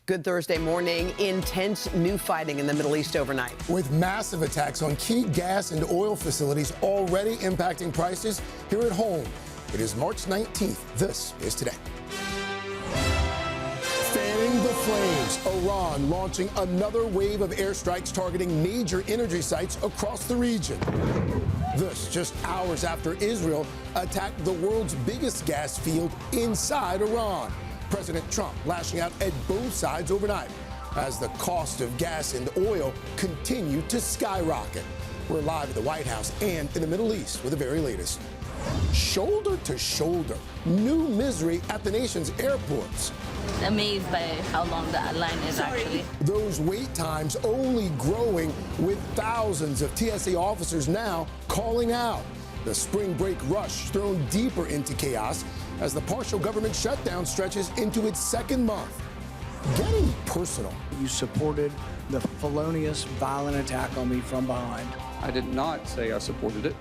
Good Thursday morning. Intense new fighting in the Middle East overnight. With massive attacks on key gas and oil facilities already impacting prices here at home. It is March 19th. This is Today. Fanning the flames, Iran launching another wave of airstrikes targeting major energy sites across the region. This just hours after Israel attacked the world's biggest gas field inside Iran. President Trump lashing out at both sides overnight as the cost of gas and oil continue to skyrocket. We're live at the White House and in the Middle East with the very latest. Shoulder to shoulder, new misery at the nation's airports. Amazed by how long that line is actually. Those wait times only growing with thousands of TSA officers now calling out. The spring break rush thrown deeper into chaos as the partial government shutdown stretches into its second month. Getting personal. You supported the felonious, violent attack on me from behind. I did not say I supported it.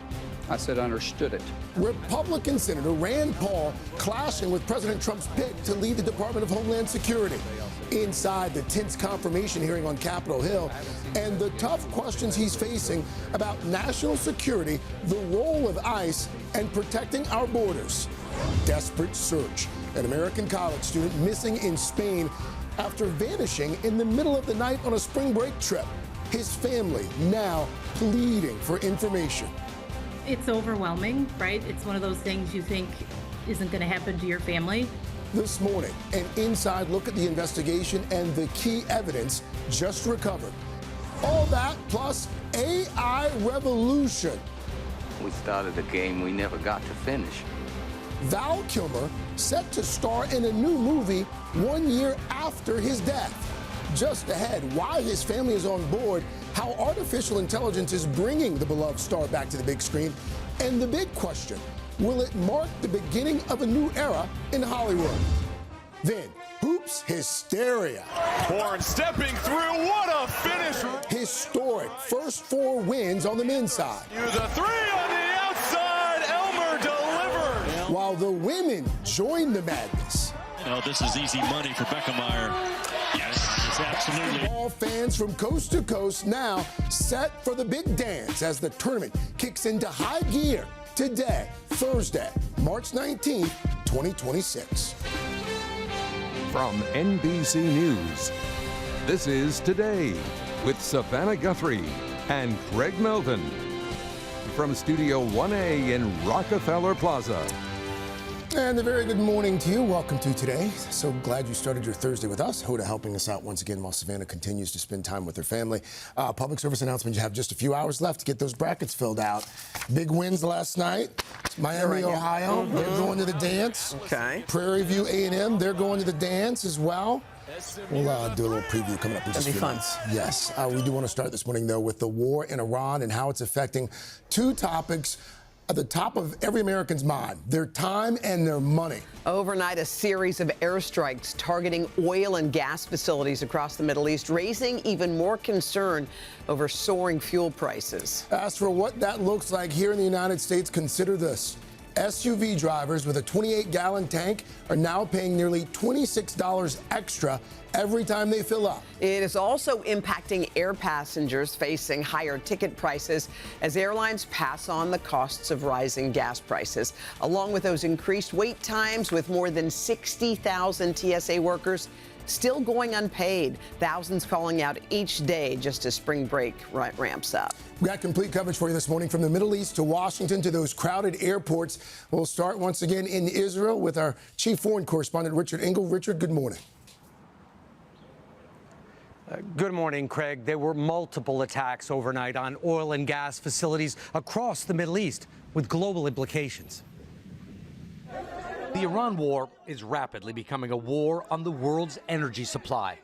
I said I understood it. Republican Senator Rand Paul clashing with President Trump's pick to lead the Department of Homeland Security. Inside the tense confirmation hearing on Capitol Hill and the tough questions he's facing about national security, the role of ICE, and protecting our borders. Desperate search. An American college student missing in Spain after vanishing in the middle of the night on a spring break trip. His family now pleading for information. It's overwhelming, right? It's one of those things you think isn't going to happen to your family. This morning, an inside look at the investigation and the key evidence just recovered. All that plus AI revolution. We started a game we never got to finish. Val Kilmer set to star in a new movie 1 year after his death. Just ahead, why his family is on board, how artificial intelligence is bringing the beloved star back to the big screen, and the big question, will it mark the beginning of a new era in Hollywood? Then, hoops hysteria. Bourne stepping through, what a finish! Historic first four wins on the men's side. Use a three on the outside, Elmer delivers! While the women join the madness. Oh, this is easy money for Beckemeyer. Yes, it's absolutely. All fans from coast to coast now set for the big dance as the tournament kicks into high gear today, Thursday, March 19th, 2026. From NBC News, this is Today with Savannah Guthrie and Craig Melvin. From Studio 1A in Rockefeller Plaza. And a very good morning to you. Welcome to Today. So glad you started your Thursday with us. Hoda helping us out once again while Savannah continues to spend time with her family. Public service announcement, you have just a few hours left to get those brackets filled out. Big wins last night. Miami, Ohio, they're going to the dance. Okay. Prairie View A&M, they're going to the dance as well. We'll do a little preview coming up in just a few minutes. Yes. We do want to start this morning, though, with the war in Iran and how it's affecting two topics at the top of every American's mind, their time and their money. Overnight, a series of airstrikes targeting oil and gas facilities across the Middle East, raising even more concern over soaring fuel prices. As for what that looks like here in the United States, consider this. SUV drivers with a 28-gallon tank are now paying nearly $26 extra every time they fill up. It is also impacting air passengers facing higher ticket prices as airlines pass on the costs of rising gas prices, along with those increased wait times with more than 60,000 TSA workers still going unpaid. Thousands calling out each day just as spring break ramps up. We got complete coverage for you this morning from the Middle East to Washington to those crowded airports. We'll start once again in Israel with our chief foreign correspondent, Richard Engel. Richard, good morning. Good morning, Craig. There were multiple attacks overnight on oil and gas facilities across the Middle East with global implications. The Iran war is rapidly becoming a war on the world's energy supply.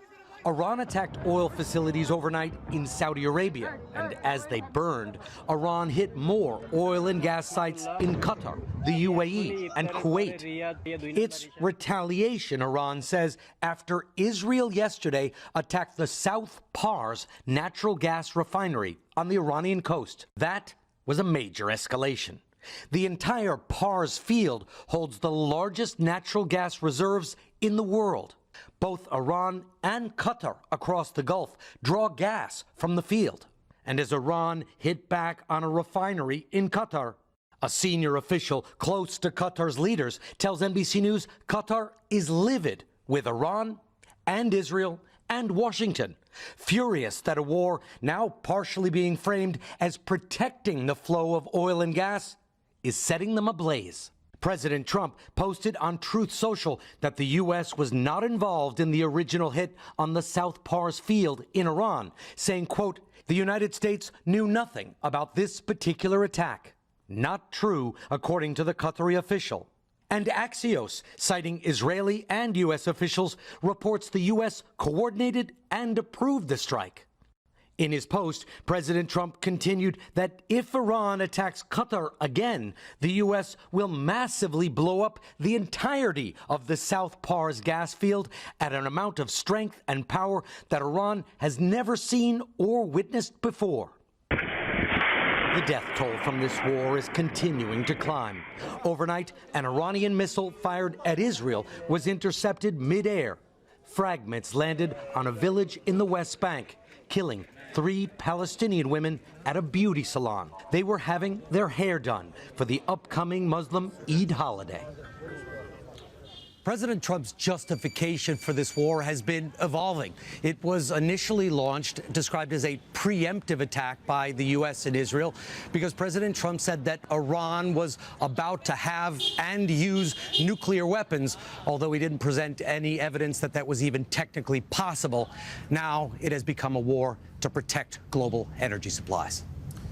Iran attacked oil facilities overnight in Saudi Arabia, and as they burned, Iran hit more oil and gas sites in Qatar, the UAE, and Kuwait. It's retaliation, Iran says, after Israel yesterday attacked the South Pars natural gas refinery on the Iranian coast. That was a major escalation. The entire Pars field holds the largest natural gas reserves in the world. Both Iran and Qatar across the Gulf draw gas from the field. And as Iran hit back on a refinery in Qatar, a senior official close to Qatar's leaders tells NBC News Qatar is livid with Iran and Israel and Washington, furious that a war now partially being framed as protecting the flow of oil and gas is setting them ablaze. President Trump posted on Truth Social that the U.S. was not involved in the original hit on the South Pars field in Iran, saying, quote, "The United States knew nothing about this particular attack." Not true, according to the Qatari official. And Axios, citing Israeli and U.S. officials, reports the U.S. coordinated and approved the strike. In his post, President Trump continued that if Iran attacks Qatar again, the U.S. will massively blow up the entirety of the South Pars gas field at an amount of strength and power that Iran has never seen or witnessed before. The death toll from this war is continuing to climb. Overnight, an Iranian missile fired at Israel was intercepted mid-air. Fragments landed on a village in the West Bank, killing 3 Palestinian women at a beauty salon. They were having their hair done for the upcoming Muslim Eid holiday. President Trump's justification for this war has been evolving. It was initially launched, described as a preemptive attack by the U.S. and Israel, because President Trump said that Iran was about to have and use nuclear weapons, although he didn't present any evidence that that was even technically possible. Now it has become a war to protect global energy supplies.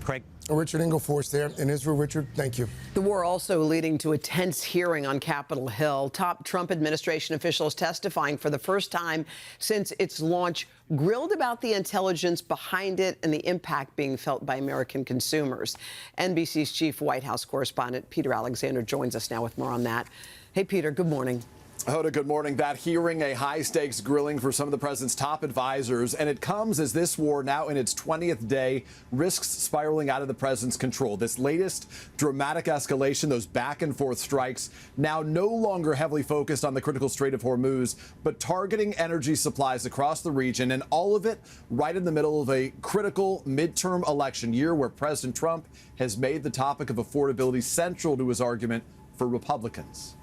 Craig? Richard Ingleforth there in Israel. Richard, thank you. The war also leading to a tense hearing on Capitol Hill. Top Trump administration officials testifying for the first time since its launch, grilled about the intelligence behind it and the impact being felt by American consumers. NBC's chief White House correspondent Peter Alexander joins us now with more on that. Hey, Peter, good morning. Hoda, good morning. That hearing, a high-stakes grilling for some of the president's top advisors, and it comes as this war, now in its 20th day, risks spiraling out of the president's control. This latest dramatic escalation, those back-and-forth strikes, now no longer heavily focused on the critical Strait of Hormuz, but targeting energy supplies across the region, and all of it right in the middle of a critical midterm election year where President Trump has made the topic of affordability central to his argument for Republicans.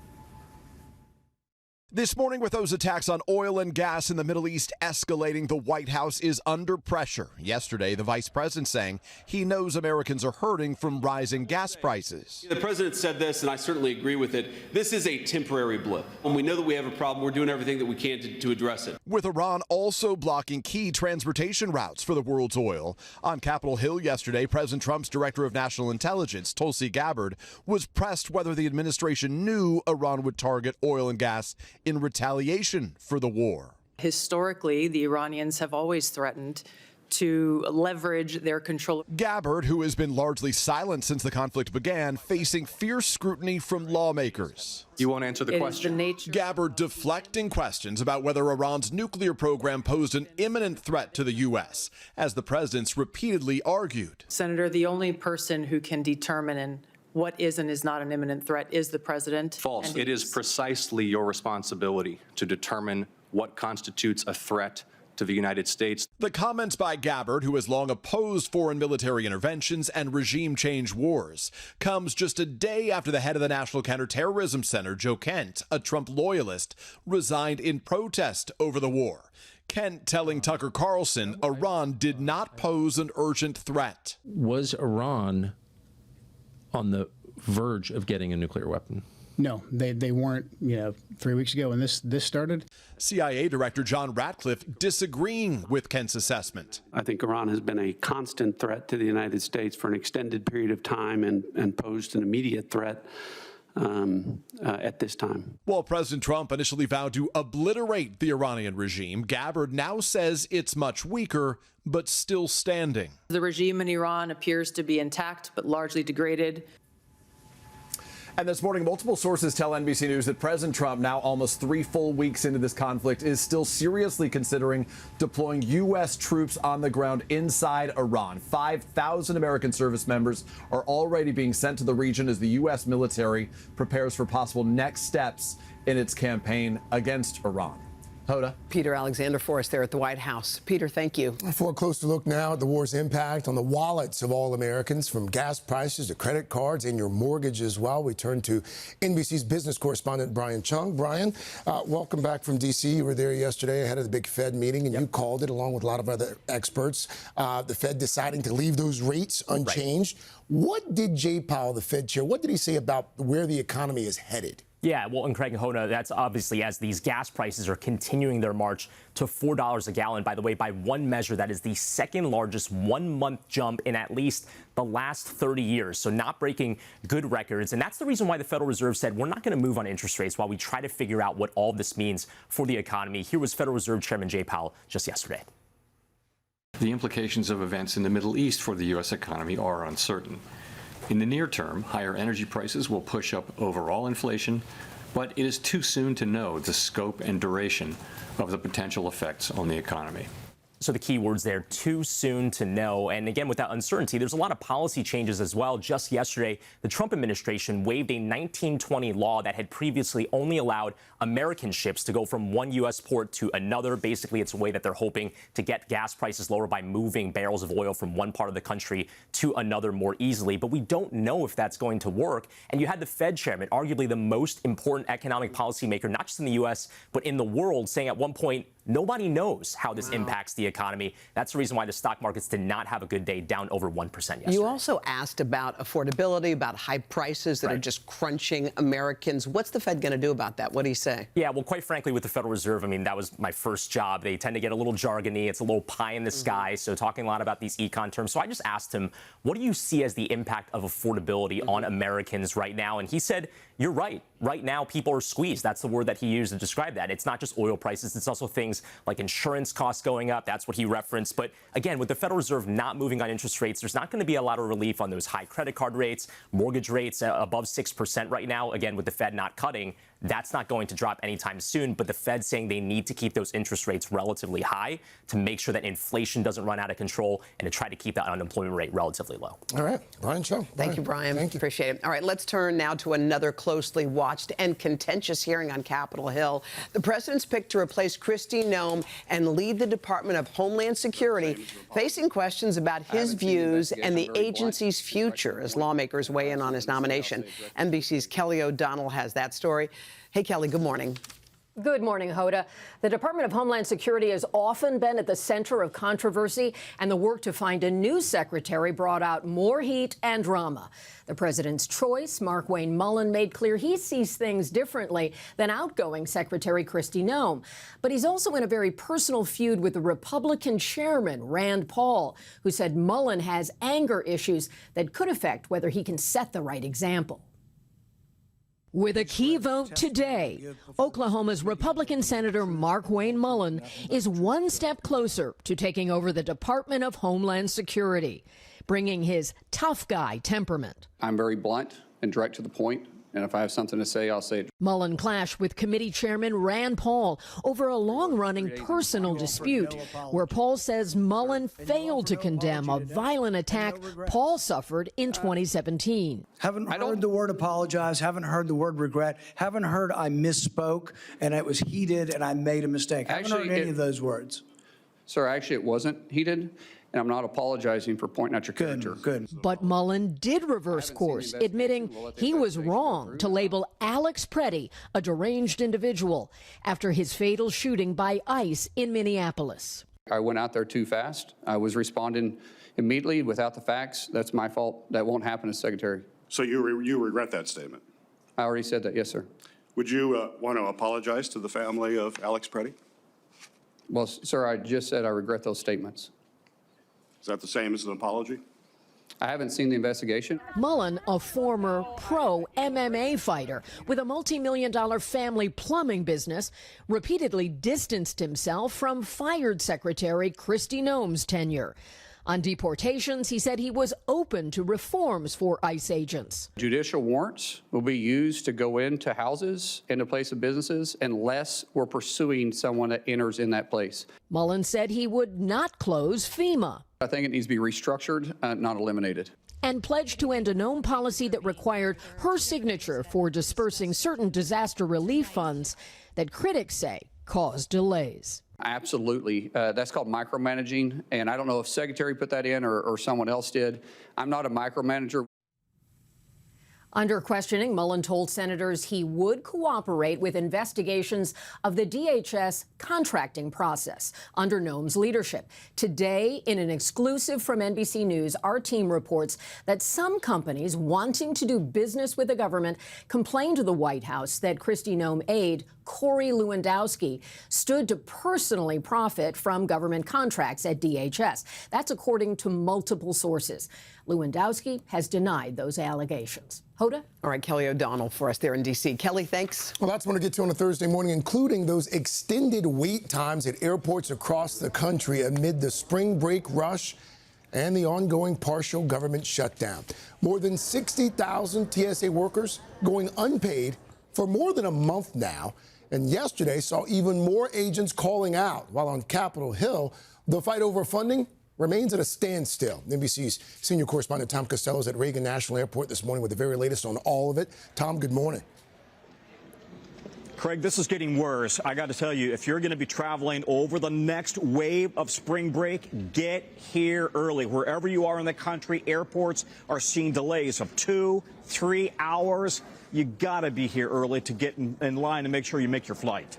This morning, with those attacks on oil and gas in the Middle East escalating, the White House is under pressure. Yesterday, the vice president saying he knows Americans are hurting from rising gas prices. The president said this, and I certainly agree with it. This is a temporary blip. When we know that we have a problem, we're doing everything that we can to address it. With Iran also blocking key transportation routes for the world's oil. On Capitol Hill yesterday, President Trump's director of national intelligence, Tulsi Gabbard, was pressed whether the administration knew Iran would target oil and gas in retaliation for the war. Historically, the Iranians have always threatened to leverage their control. Gabbard, who has been largely silent since the conflict began, facing fierce scrutiny from lawmakers. You won't answer the question. Gabbard deflecting questions about whether Iran's nuclear program posed an imminent threat to the U.S., as the president's repeatedly argued. Senator, the only person who can determine what is and is not an imminent threat is the president. False. It is precisely your responsibility to determine what constitutes a threat to the United States. The comments by Gabbard, who has long opposed foreign military interventions and regime change wars, comes just a day after the head of the National Counterterrorism Center, Joe Kent, a Trump loyalist, resigned in protest over the war. Kent telling Tucker Carlson Iran did not pose an urgent threat. Was Iran on the verge of getting a nuclear weapon? No, they weren't, 3 weeks ago when this started. CIA Director John Ratcliffe disagreeing with Kent's assessment. I think Iran has been a constant threat to the United States for an extended period of time and posed an immediate threat at this time. While President Trump initially vowed to obliterate the Iranian regime, Gabbard now says it's much weaker, but still standing. The regime in Iran appears to be intact, but largely degraded. And this morning, multiple sources tell NBC News that President Trump, now almost 3 full weeks into this conflict, is still seriously considering deploying U.S. troops on the ground inside Iran. 5,000 American service members are already being sent to the region as the U.S. military prepares for possible next steps in its campaign against Iran. Hoda. Peter Alexander for us there at the White House. Peter, thank you. For a closer look now at the war's impact on the wallets of all Americans, from gas prices to credit cards and your mortgage as well, we turn to NBC's business correspondent Brian Chung. Brian, welcome back from D.C. You were there yesterday ahead of the big Fed meeting, and you called it along with a lot of other experts. The Fed deciding to leave those rates unchanged. Right. What did Jay Powell, the Fed chair, what did he say about where the economy is headed? Yeah, well, and Craig and Hoda, that's obviously as these gas prices are continuing their march to $4 a gallon. By the way, by one measure, that is the second largest one-month jump in at least the last 30 years. So not breaking good records. And that's the reason why the Federal Reserve said we're not going to move on interest rates while we try to figure out what all this means for the economy. Here was Federal Reserve Chairman Jay Powell just yesterday. The implications of events in the Middle East for the U.S. economy are uncertain. In the near term, higher energy prices will push up overall inflation, but it is too soon to know the scope and duration of the potential effects on the economy. So the key words there, too soon to know. And again, with that uncertainty, there's a lot of policy changes as well. Just yesterday, the Trump administration waived a 1920 law that had previously only allowed American ships to go from one U.S. port to another. Basically, it's a way that they're hoping to get gas prices lower by moving barrels of oil from one part of the country to another more easily. But we don't know if that's going to work. And you had the Fed chairman, arguably the most important economic policymaker, not just in the U.S., but in the world, saying at one point, nobody knows how this impacts the economy. That's the reason why the stock markets did not have a good day, down over 1% yesterday. You also asked about affordability, about high prices that are just crunching Americans. What's the Fed going to do about that? What do you say? Yeah, well, quite frankly, with the Federal Reserve, I mean, that was my first job. They tend to get a little jargony. It's a little pie in the sky. So talking a lot about these econ terms. So I just asked him, what do you see as the impact of affordability on Americans right now? And he said, you're right. Right now, people are squeezed. That's the word that he used to describe that. It's not just oil prices. It's also things like insurance costs going up. That's what he referenced. But again, with the Federal Reserve not moving on interest rates, there's not going to be a lot of relief on those high credit card rates, mortgage rates above 6% right now. Again, with the Fed not cutting, that's not going to drop anytime soon. But the Fed saying they need to keep those interest rates relatively high to make sure that inflation doesn't run out of control and to try to keep that unemployment rate relatively low. All right. Brian Chung. Thank you, Brian. Thank you. Appreciate it. All right, let's turn now to another closely watched and contentious hearing on Capitol Hill. The president's pick to replace Kristi Noem and lead the Department of Homeland Security, facing questions about his views and the agency's future as lawmakers weigh in on his nomination. NBC's Kelly O'Donnell has that story. Hey, Kelly, good morning. Good morning, Hoda. The Department of Homeland Security has often been at the center of controversy, and the work to find a new secretary brought out more heat and drama. The president's choice, Markwayne Mullin, made clear he sees things differently than outgoing Secretary Kristi Noem. But he's also in a very personal feud with the Republican chairman, Rand Paul, who said Mullin has anger issues that could affect whether he can set the right example. With a key vote today, Oklahoma's Republican Senator Markwayne Mullin is one step closer to taking over the Department of Homeland Security, bringing his tough guy temperament. I'm very blunt and direct to the point, and if I have something to say, I'll say it. Mullin clashed with committee chairman Rand Paul over a long-running personal dispute where Paul says Mullin failed to condemn a violent attack Paul suffered in 2017. Haven't heard the word apologize, haven't heard the word regret, haven't heard I misspoke and it was heated and I made a mistake. Haven't heard any of those words. Sir, actually, it wasn't heated, and I'm not apologizing for pointing out your character. Good. But Mullin did reverse course, admitting he was wrong to label Alex Preddy a deranged individual after his fatal shooting by ICE in Minneapolis. I went out there too fast. I was responding immediately without the facts. That's my fault. That won't happen as secretary. So you regret that statement? I already said that, yes, sir. Would you want to apologize to the family of Alex Preddy? Well, sir, I just said I regret those statements. Is that the same as an apology? I haven't seen the investigation. Mullin, a former pro MMA fighter with a multi-million-dollar family plumbing business, repeatedly distanced himself from fired Secretary Kristi Noem's tenure. On deportations, he said he was open to reforms for ICE agents. Judicial warrants will be used to go into houses, into place of businesses, unless we're pursuing someone that enters in that place. Mullin said he would not close FEMA. I think it needs to be restructured, not eliminated. and pledged to end a Nome policy that required her signature for dispersing certain disaster relief funds that critics say caused delays. Absolutely. That's called micromanaging, and I don't know if Secretary put that in or someone else did. I'm not a micromanager. Under questioning, Mullen told senators he would cooperate with investigations of the DHS contracting process under Nome's leadership. Today, in an exclusive from NBC News, our team reports that some companies wanting to do business with the government complained to the White House that Kristi Noem aide Corey Lewandowski stood to personally profit from government contracts at DHS. That's according to multiple sources. Lewandowski has denied those allegations. Hoda? All right, Kelly O'Donnell for us there in D.C. Kelly, thanks. Well, that's what I get to on a Thursday morning, including those extended wait times at airports across the country amid the spring break rush and the ongoing partial government shutdown. More than 60,000 TSA workers going unpaid for more than a month now. And yesterday saw even more agents calling out, while on Capitol Hill, the fight over funding remains at a standstill. NBC's senior correspondent Tom Costello is at Reagan National Airport this morning with the very latest on all of it. Tom, good morning. Craig, this is getting worse. I got to tell you, if you're going to be traveling over the next wave of spring break, get here early. Wherever you are in the country, airports are seeing delays of 2-3 hours. You got to be here early to get in line and make sure you make your flight.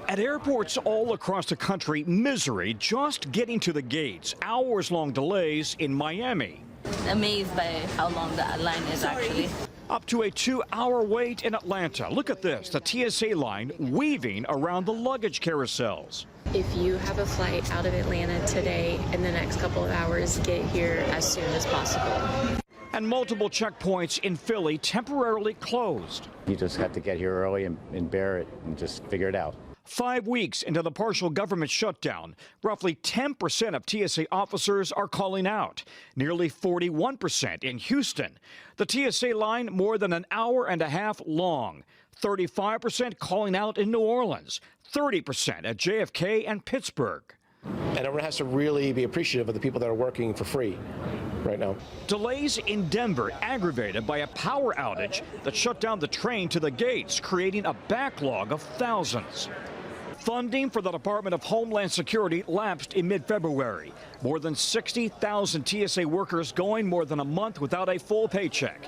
At airports all across the country, misery just getting to the gates. Hours-long delays in Miami. Amazed by how long the line is actually. Up to a 2-hour wait in Atlanta. Look at this, the TSA line weaving around the luggage carousels. If you have a flight out of Atlanta today, in the next couple of hours, get here as soon as possible. And multiple checkpoints in Philly temporarily closed. You just have to get here early and bear it and just figure it out. 5 weeks into the partial government shutdown, roughly 10% of TSA officers are calling out, nearly 41% in Houston. The TSA line more than an hour and a half long, 35% calling out in New Orleans, 30% at JFK and Pittsburgh. And everyone has to really be appreciative of the people that are working for free right now. Delays in Denver aggravated by a power outage that shut down the train to the gates, creating a backlog of thousands. Funding for the Department of Homeland Security lapsed in mid-February. More than 60,000 TSA workers going more than a month without a full paycheck.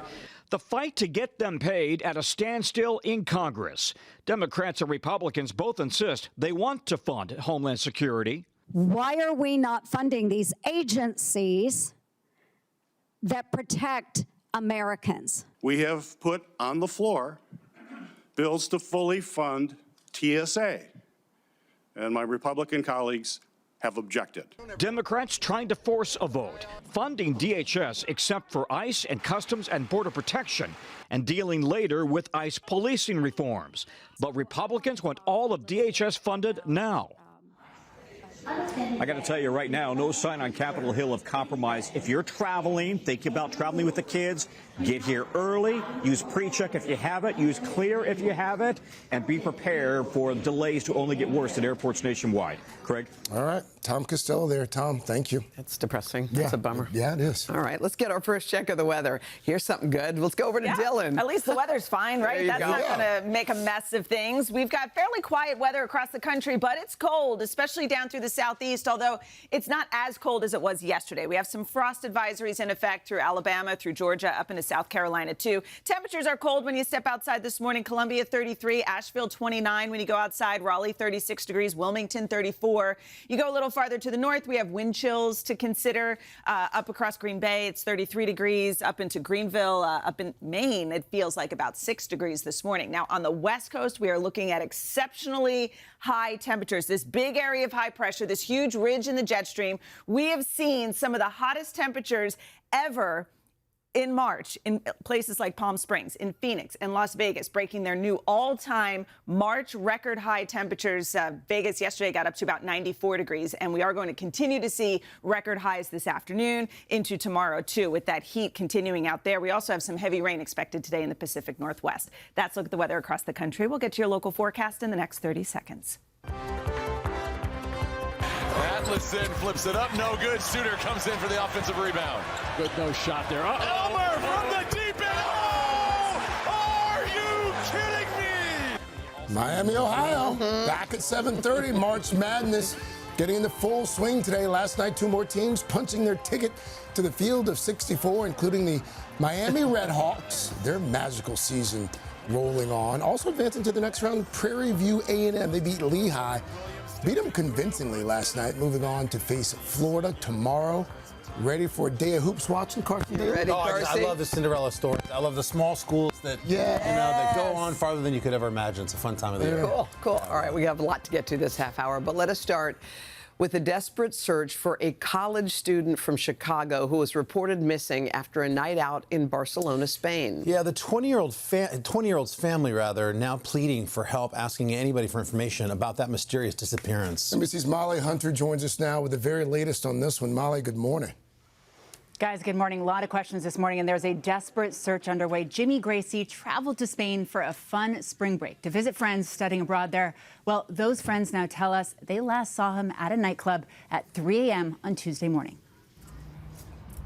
The fight to get them paid at a standstill in Congress. Democrats and Republicans both insist they want to fund Homeland Security. Why are we not funding these agencies that protect Americans? We have put on the floor bills to fully fund TSA. And my Republican colleagues have objected. Democrats trying to force a vote, funding DHS except for ICE and Customs and Border Protection, and dealing later with ICE policing reforms. But Republicans want all of DHS funded now. I got to tell you right now, no sign on Capitol Hill of compromise. If you're traveling, think about traveling with the kids, get here early, use pre-check if you have it, use Clear if you have it, and be prepared for delays to only get worse at airports nationwide. Craig? All right. Tom Costello there. Tom, thank you. That's depressing. That's a bummer. Yeah, it is. All right, let's get our first check of the weather. Here's something good. Let's go over to Dylan. At least the weather's fine, right? That's go. not going to make a mess of things. We've got fairly quiet weather across the country, but it's cold, especially down through the southeast, although it's not as cold as it was yesterday. We have some frost advisories in effect through Alabama, through Georgia, up into South Carolina, too. Temperatures are cold when you step outside this morning. Columbia, 33, Asheville, 29 when you go outside, Raleigh, 36 degrees, Wilmington, 34. You go a little farther to the north, we have wind chills to consider. Up across Green Bay, it's 33 degrees. Up into Greenville, up in Maine, it feels like about 6 degrees this morning. Now, on the west coast, we are looking at exceptionally high temperatures. This big area of high pressure, this huge ridge in the jet stream. We have seen some of the hottest temperatures ever in March in places like Palm Springs, in Phoenix, and Las Vegas, breaking their new all-time March record high temperatures. Vegas yesterday got up to about 94 degrees, and we are going to continue to see record highs this afternoon into tomorrow, too, with that heat continuing out there. We also have some heavy rain expected today in the Pacific Northwest. That's a look at the weather across the country. We'll get to your local forecast in the next 30 seconds. That's slips in, flips it up, no good. Suter comes in for the offensive rebound. Good no shot there. Elmer from the deep end. Oh, are you kidding me? Miami, Ohio, back at 7:30. March Madness getting into full swing today. Last night, 2 more teams punching their ticket to the field of 64, including the Miami Redhawks. Their magical season rolling on. Also advancing to the next round, Prairie View A&M. They beat Lehigh. Beat them convincingly last night, moving on to face Florida tomorrow. Ready for a day of hoops watching, Carson Daly? Ready, I love the Cinderella stories. I love the small schools that that go on farther than you could ever imagine. It's a fun time of the year. Cool. All right, we have a lot to get to this half hour, but let us start with a desperate search for a college student from Chicago who was reported missing after a night out in Barcelona, Spain. Yeah, the 20-year-old's family, now pleading for help, asking anybody for information about that mysterious disappearance. NBC's Molly Hunter joins us now with the very latest on this one. Molly, good morning. Guys, good morning. A lot of questions this morning, and there's a desperate search underway. Jimmy Gracie traveled to Spain for a fun spring break to visit friends studying abroad there. Well, those friends now tell us they last saw him at a nightclub at 3 a.m. on Tuesday morning.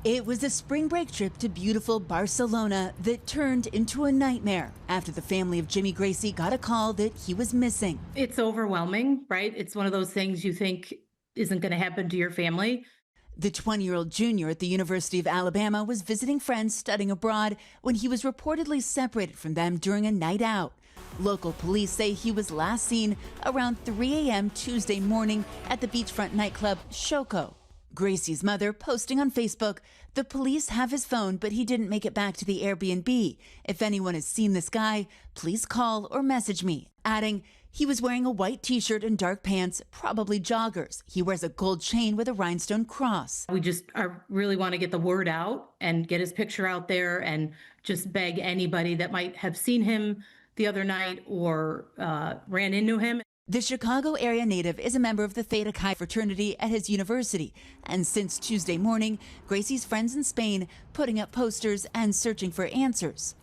It was a spring break trip to beautiful Barcelona that turned into a nightmare after the family of Jimmy Gracie got a call that he was missing. It's overwhelming, right? It's one of those things you think isn't going to happen to your family. The 20-year-old junior at the University of Alabama was visiting friends studying abroad when he was reportedly separated from them during a night out. Local police say he was last seen around 3 a.m. Tuesday morning at the beachfront nightclub Shoko. Gracie's mother posting on Facebook, "The police have his phone, but he didn't make it back to the Airbnb. If anyone has seen this guy, please call or message me," adding, "He was wearing a white t-shirt and dark pants, probably joggers. He wears a gold chain with a rhinestone cross." We just really want to get the word out and get his picture out there and just beg anybody that might have seen him the other night or ran into him. The Chicago area native is a member of the Theta Chi fraternity at his university. And since Tuesday morning, Gracie's friends in Spain putting up posters and searching for answers.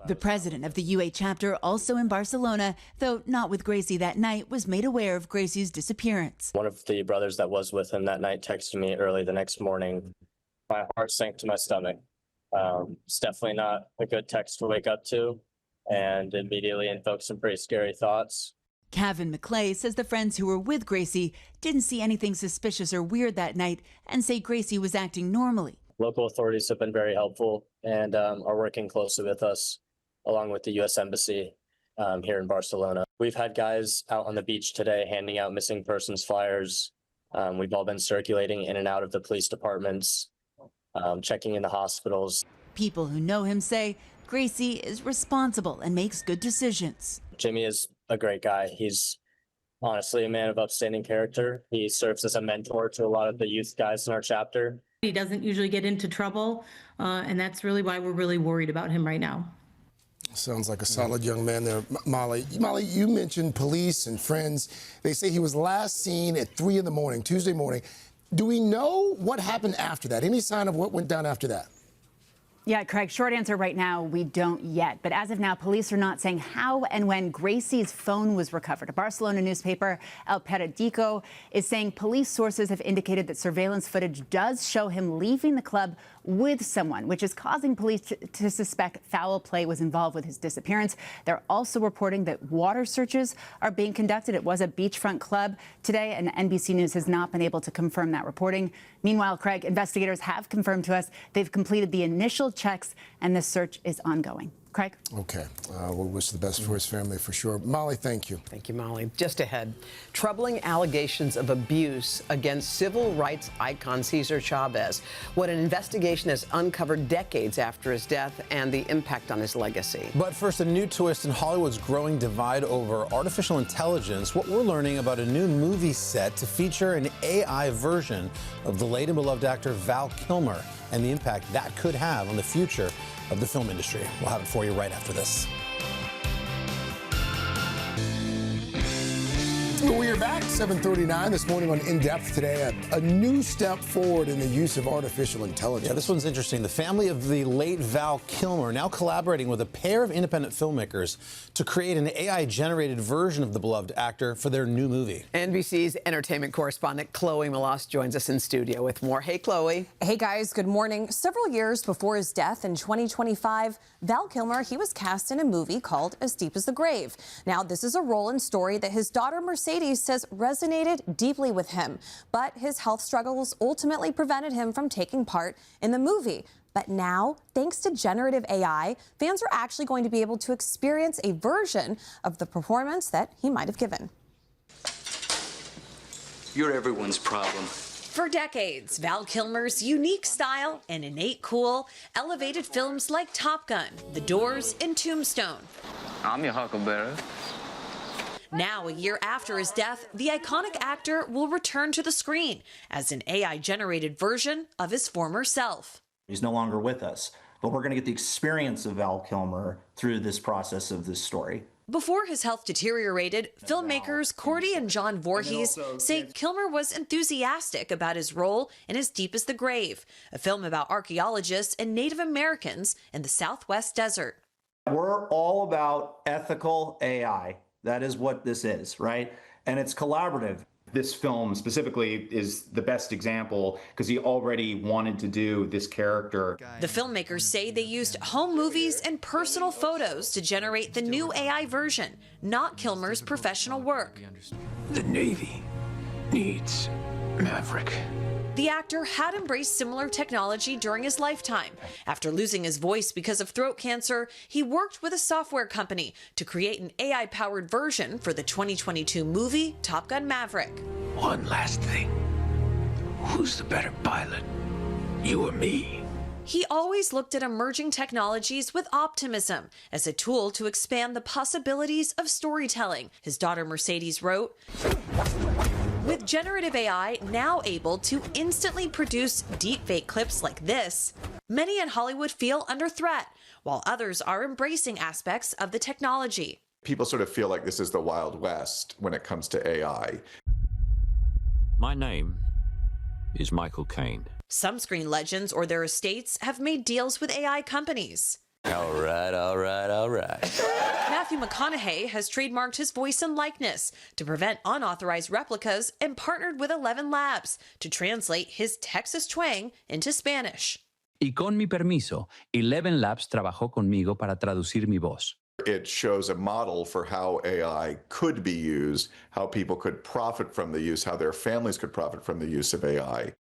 The president of the UA chapter, also in Barcelona, though not with Gracie that night, was made aware of Gracie's disappearance. One of the brothers that was with him that night texted me early the next morning. My heart sank to my stomach. It's definitely not a good text to wake up to, and immediately invoked some pretty scary thoughts. Kevin McClay says the friends who were with Gracie didn't see anything suspicious or weird that night and say Gracie was acting normally. Local authorities have been very helpful and are working closely with us, along with the U.S. Embassy here in Barcelona. We've had guys out on the beach today handing out missing persons flyers. We've all been circulating in and out of the police departments, checking in the hospitals. People who know him say Gracie is responsible and makes good decisions. Jimmy is a great guy. He's honestly a man of upstanding character. He serves as a mentor to a lot of the youth guys in our chapter. He doesn't usually get into trouble, and that's really why we're really worried about him right now. Sounds like a solid young man there, Molly. Molly, you mentioned police and friends. They say he was last seen at 3 in the morning, Tuesday morning. Do we know what happened after that? Any sign of what went down after that? Yeah, Craig, short answer right now, we don't yet. But as of now, police are not saying how and when Gracie's phone was recovered. A Barcelona newspaper, El Periodico, is saying police sources have indicated that surveillance footage does show him leaving the club with someone, which is causing police to suspect foul play was involved with his disappearance. They're also reporting that water searches are being conducted. It was a beachfront club today, and NBC News has not been able to confirm that reporting. Meanwhile, Craig, investigators have confirmed to us they've completed the initial checks, and the search is ongoing. Craig? Okay. We'll wish the best for his family for sure. Molly, thank you. Thank you, Molly. Just ahead, troubling allegations of abuse against civil rights icon Cesar Chavez. What an investigation has uncovered decades after his death and the impact on his legacy. But first, a new twist in Hollywood's growing divide over artificial intelligence. What we're learning about a new movie set to feature an AI version of the late and beloved actor Val Kilmer and the impact that could have on the future of the film industry. We'll have it for you right after this. We are you're back. 7:39 this morning on In Depth today. A new step forward in the use of artificial intelligence. Yeah, this one's interesting. The family of the late Val Kilmer now collaborating with a pair of independent filmmakers to create an AI-generated version of the beloved actor for their new movie. NBC's entertainment correspondent Chloe Melas joins us in studio with more. Hey, Chloe. Hey, guys. Good morning. Several years before his death in 2025, Val Kilmer, he was cast in a movie called As Deep as the Grave. Now, this is a role and story that his daughter Mercedes says resonated deeply with him, but his health struggles ultimately prevented him from taking part in the movie. But now, thanks to generative AI, fans are actually going to be able to experience a version of the performance that he might have given. You're everyone's problem. For decades, Val Kilmer's unique style and innate cool elevated films like Top Gun, The Doors, and Tombstone. I'm your huckleberry. Now, a year after his death, the iconic actor will return to the screen as an AI-generated version of his former self. He's no longer with us, but we're going to get the experience of Val Kilmer through this process of this story. Before his health deteriorated, filmmakers Cordy and John Voorhees say Kilmer was enthusiastic about his role in As Deep as the Grave, a film about archaeologists and Native Americans in the Southwest desert. We're all about ethical AI. That is what this is, right? And it's collaborative. This film specifically is the best example because he already wanted to do this character. The filmmakers say they used home movies and personal photos to generate the new AI version, not Kilmer's professional work. The Navy needs Maverick. The actor had embraced similar technology during his lifetime. After losing his voice because of throat cancer, he worked with a software company to create an AI-powered version for the 2022 movie Top Gun Maverick. One last thing. Who's the better pilot? You or me? He always looked at emerging technologies with optimism as a tool to expand the possibilities of storytelling. His daughter Mercedes wrote, "With generative AI now able to instantly produce deepfake clips like this, many in Hollywood feel under threat, while others are embracing aspects of the technology." People sort of feel like this is the Wild West when it comes to AI. My name is Michael Caine. Some screen legends or their estates have made deals with AI companies. All right. Matthew McConaughey has trademarked his voice and likeness to prevent unauthorized replicas and partnered with 11 Labs to translate his Texas twang into Spanish. Y con mi permiso, 11 Labs trabajó conmigo para traducir mi voz. It shows a model for how AI could be used, how people could profit from the use, how their families could profit from the use of AI.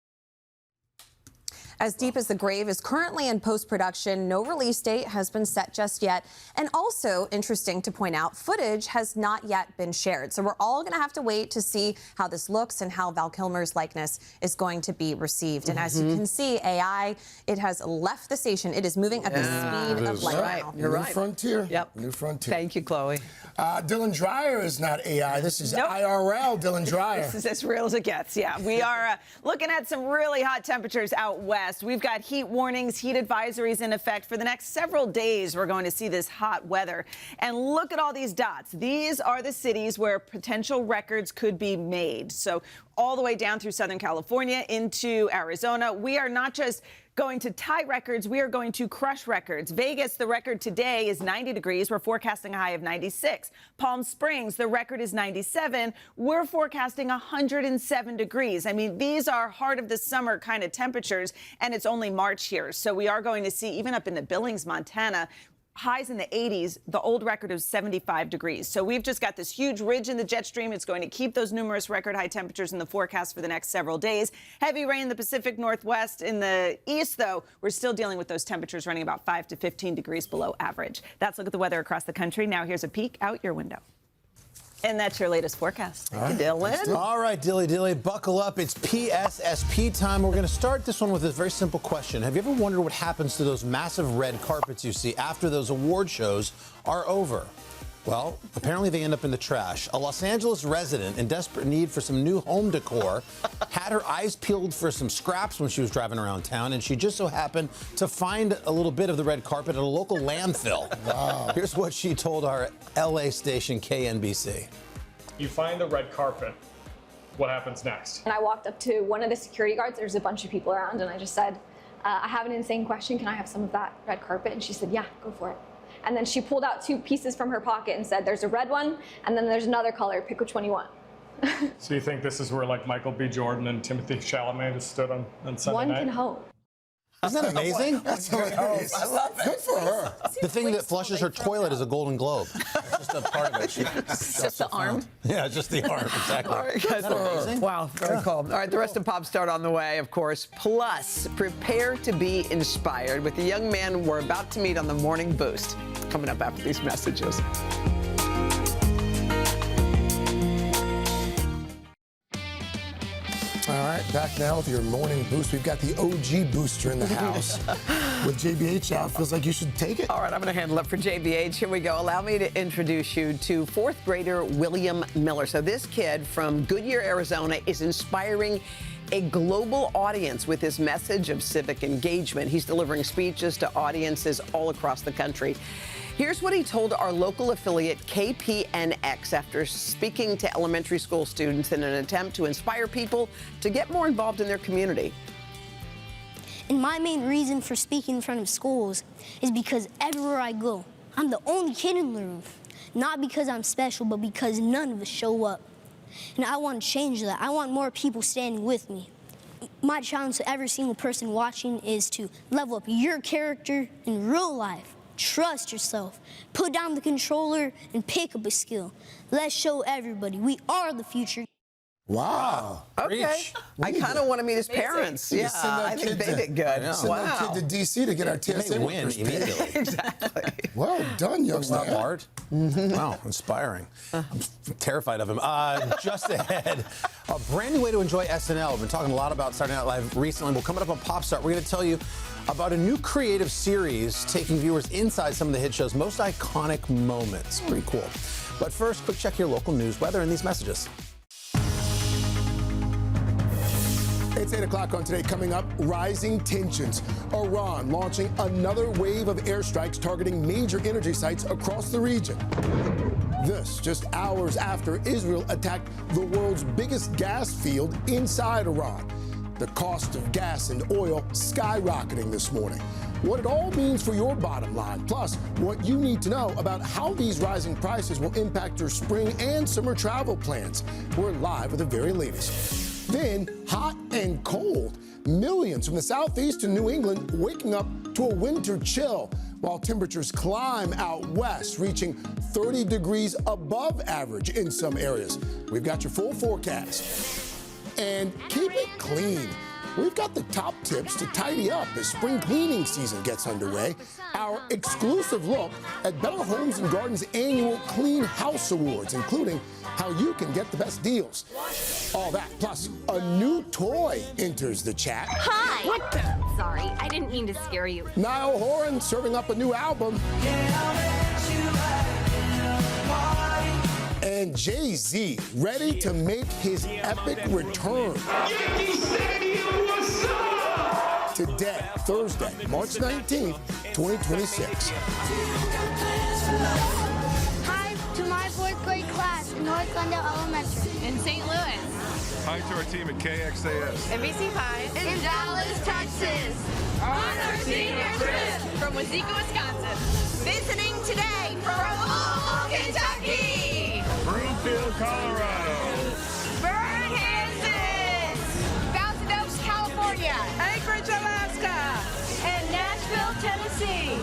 As Deep as the Grave is currently in post-production. No release date has been set just yet. And also, interesting to point out, footage has not yet been shared. So we're all going to have to wait to see how this looks and how Val Kilmer's likeness is going to be received. And as you can see, AI, it has left the station. It is moving at the speed of light now. You're right. New frontier. Yep. New frontier. Thank you, Chloe. Dylan Dreyer is not AI. This is IRL Dylan Dreyer. This is as real as it gets. Yeah, we are looking at some really hot temperatures out west. We've got heat warnings, heat advisories in effect for the next several days. We're going to see this hot weather. And look at all these dots. These are the cities where potential records could be made. So all the way down through Southern California into Arizona. We are not just going to tie records, we are going to crush records. Vegas, the record today is 90 degrees. We're forecasting a high of 96. Palm Springs, the record is 97. We're forecasting 107 degrees. I mean, these are heart of the summer kind of temperatures, and it's only March here. So we are going to see, even up in the Billings, Montana, highs in the 80s. The old record was 75 degrees. So we've just got this huge ridge in the jet stream. It's going to keep those numerous record high temperatures in the forecast for the next several days. Heavy rain in the Pacific Northwest. In the east, though, we're still dealing with those temperatures running about 5 to 15 degrees below average. That's a look at the weather across the country. Now here's a peek out your window. And that's your latest forecast. Thank you, Dylan. All right, Dilly, buckle up. It's PSSP time. We're going to start this one with a very simple question. Have you ever wondered what happens to those massive red carpets you see after those award shows are over? Well, apparently they end up in the trash. A Los Angeles resident in desperate need for some new home decor had her eyes peeled for some scraps when she was driving around town, and she just so happened to find a little bit of the red carpet at a local landfill. Wow. Here's what she told our LA station KNBC. You find the red carpet. What happens next? And I walked up to one of the security guards. There's a bunch of people around, and I just said, I have an insane question. Can I have some of that red carpet? And she said, yeah, go for it. And then she pulled out 2 pieces from her pocket and said, there's a red one, and then there's another color. Pick which one you want. So you think this is where like Michael B. Jordan and Timothy Chalamet just stood on Sunday night? One can hope. Isn't that amazing? That's hilarious. I love it. Good for her. The thing that flushes her toilet is a Golden Globe. It's just a part of it. Just the arm? Yeah, just the arm, exactly. All right, guys. Wow, very cool. All right, the rest of Pop Start on the way, of course. Plus, prepare to be inspired with the young man we're about to meet on the Morning Boost. Coming up after these messages. All right, back now with your morning boost. We've got the OG booster in the house. With JBH out, feels like you should take it. All right, I'm going to handle it for JBH. Here we go. Allow me to introduce you to 4th grader William Miller. So this kid from Goodyear, Arizona is inspiring a global audience with his message of civic engagement. He's delivering speeches to audiences all across the country. Here's what he told our local affiliate KPNX after speaking to elementary school students in an attempt to inspire people to get more involved in their community. And my main reason for speaking in front of schools is because everywhere I go, I'm the only kid in the room. Not because I'm special, but because none of us show up. And I want to change that. I want more people standing with me. My challenge to every single person watching is to level up your character in real life. Trust yourself. Put down the controller and pick up a skill. Let's show everybody we are the future. Wow. Okay. I kind of want to meet his parents. Yeah, I think they did good. Send that kid to D.C. to get our TSA win workers immediately. paid. Exactly. Well done, young Not man. hard. Wow, inspiring. I'm terrified of him. Just ahead, a brand new way to enjoy SNL. We've been talking a lot about Saturday Night Live recently. Well, coming up on Pop Start, we're going to tell you about a new creative series taking viewers inside some of the hit show's most iconic moments. Pretty cool. But first, quick check your local news, weather, and these messages. It's 8 o'clock on Today. Coming up, rising tensions. Iran launching another wave of airstrikes targeting major energy sites across the region. This just hours after Israel attacked the world's biggest gas field inside Iran. The cost of gas and oil skyrocketing this morning. What it all means for your bottom line, plus what you need to know about how these rising prices will impact your spring and summer travel plans. We're live with the very latest. Then, hot and cold. Millions from the southeast to New England waking up to a winter chill, while temperatures climb out west, reaching 30 degrees above average in some areas. We've got your full forecast. And keep it clean. We've got the top tips to tidy up as spring cleaning season gets underway. Our exclusive look at Better Homes and Gardens' annual Clean House Awards, including how you can get the best deals. All that, plus a new toy enters the chat. Hi! What the? Sorry, I didn't mean to scare you. Niall Horan serving up a new album. And Jay-Z ready to make his epic return. Today, Thursday, March 19th, 2026. Hi to my 4th grade class in North Glendale Elementary. In St. Louis. Hi to our team at KXAS. NBC High. In Dallas, Texas. On our senior trip from Wazeeka, Wisconsin. Visiting today from Louisville, Kentucky. Broomfield, Colorado. Burn, Kansas. Thousand Oaks, California. Anchorage, Alaska. And Nashville, Tennessee.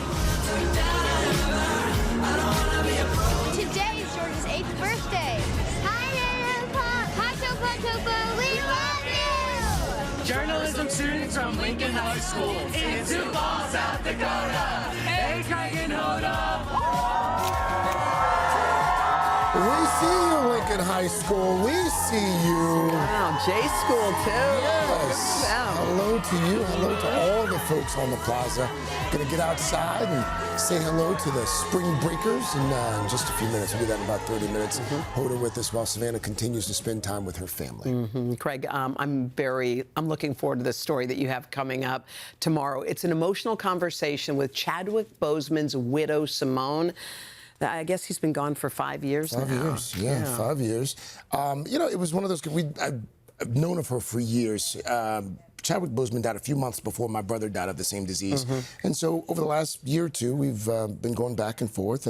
Today is George's 8th birthday. Hi, Nana and Pop. Hi, Topo. We love you. Journalism student from Lincoln High School in Sioux Falls, South Dakota. Hey, Craig and Hoda. We see you, Lincoln High School. We see you. Wow, J School too. Yes. Hello to you. Hello to all the folks on the plaza. Gonna get outside and say hello to the spring breakers in just a few minutes. We'll do that in about 30 minutes. Hoda with us while Savannah continues to spend time with her family. Craig, I'm looking forward to this story that you have coming up tomorrow. It's an emotional conversation with Chadwick Boseman's widow, Simone. I guess he's been gone for 5 years now. 5 years, yeah, 5 years. It was one of those, I've known of her for years. Chadwick Boseman died a few months before my brother died of the same disease. And so over the last year or two, we've been going back and forth,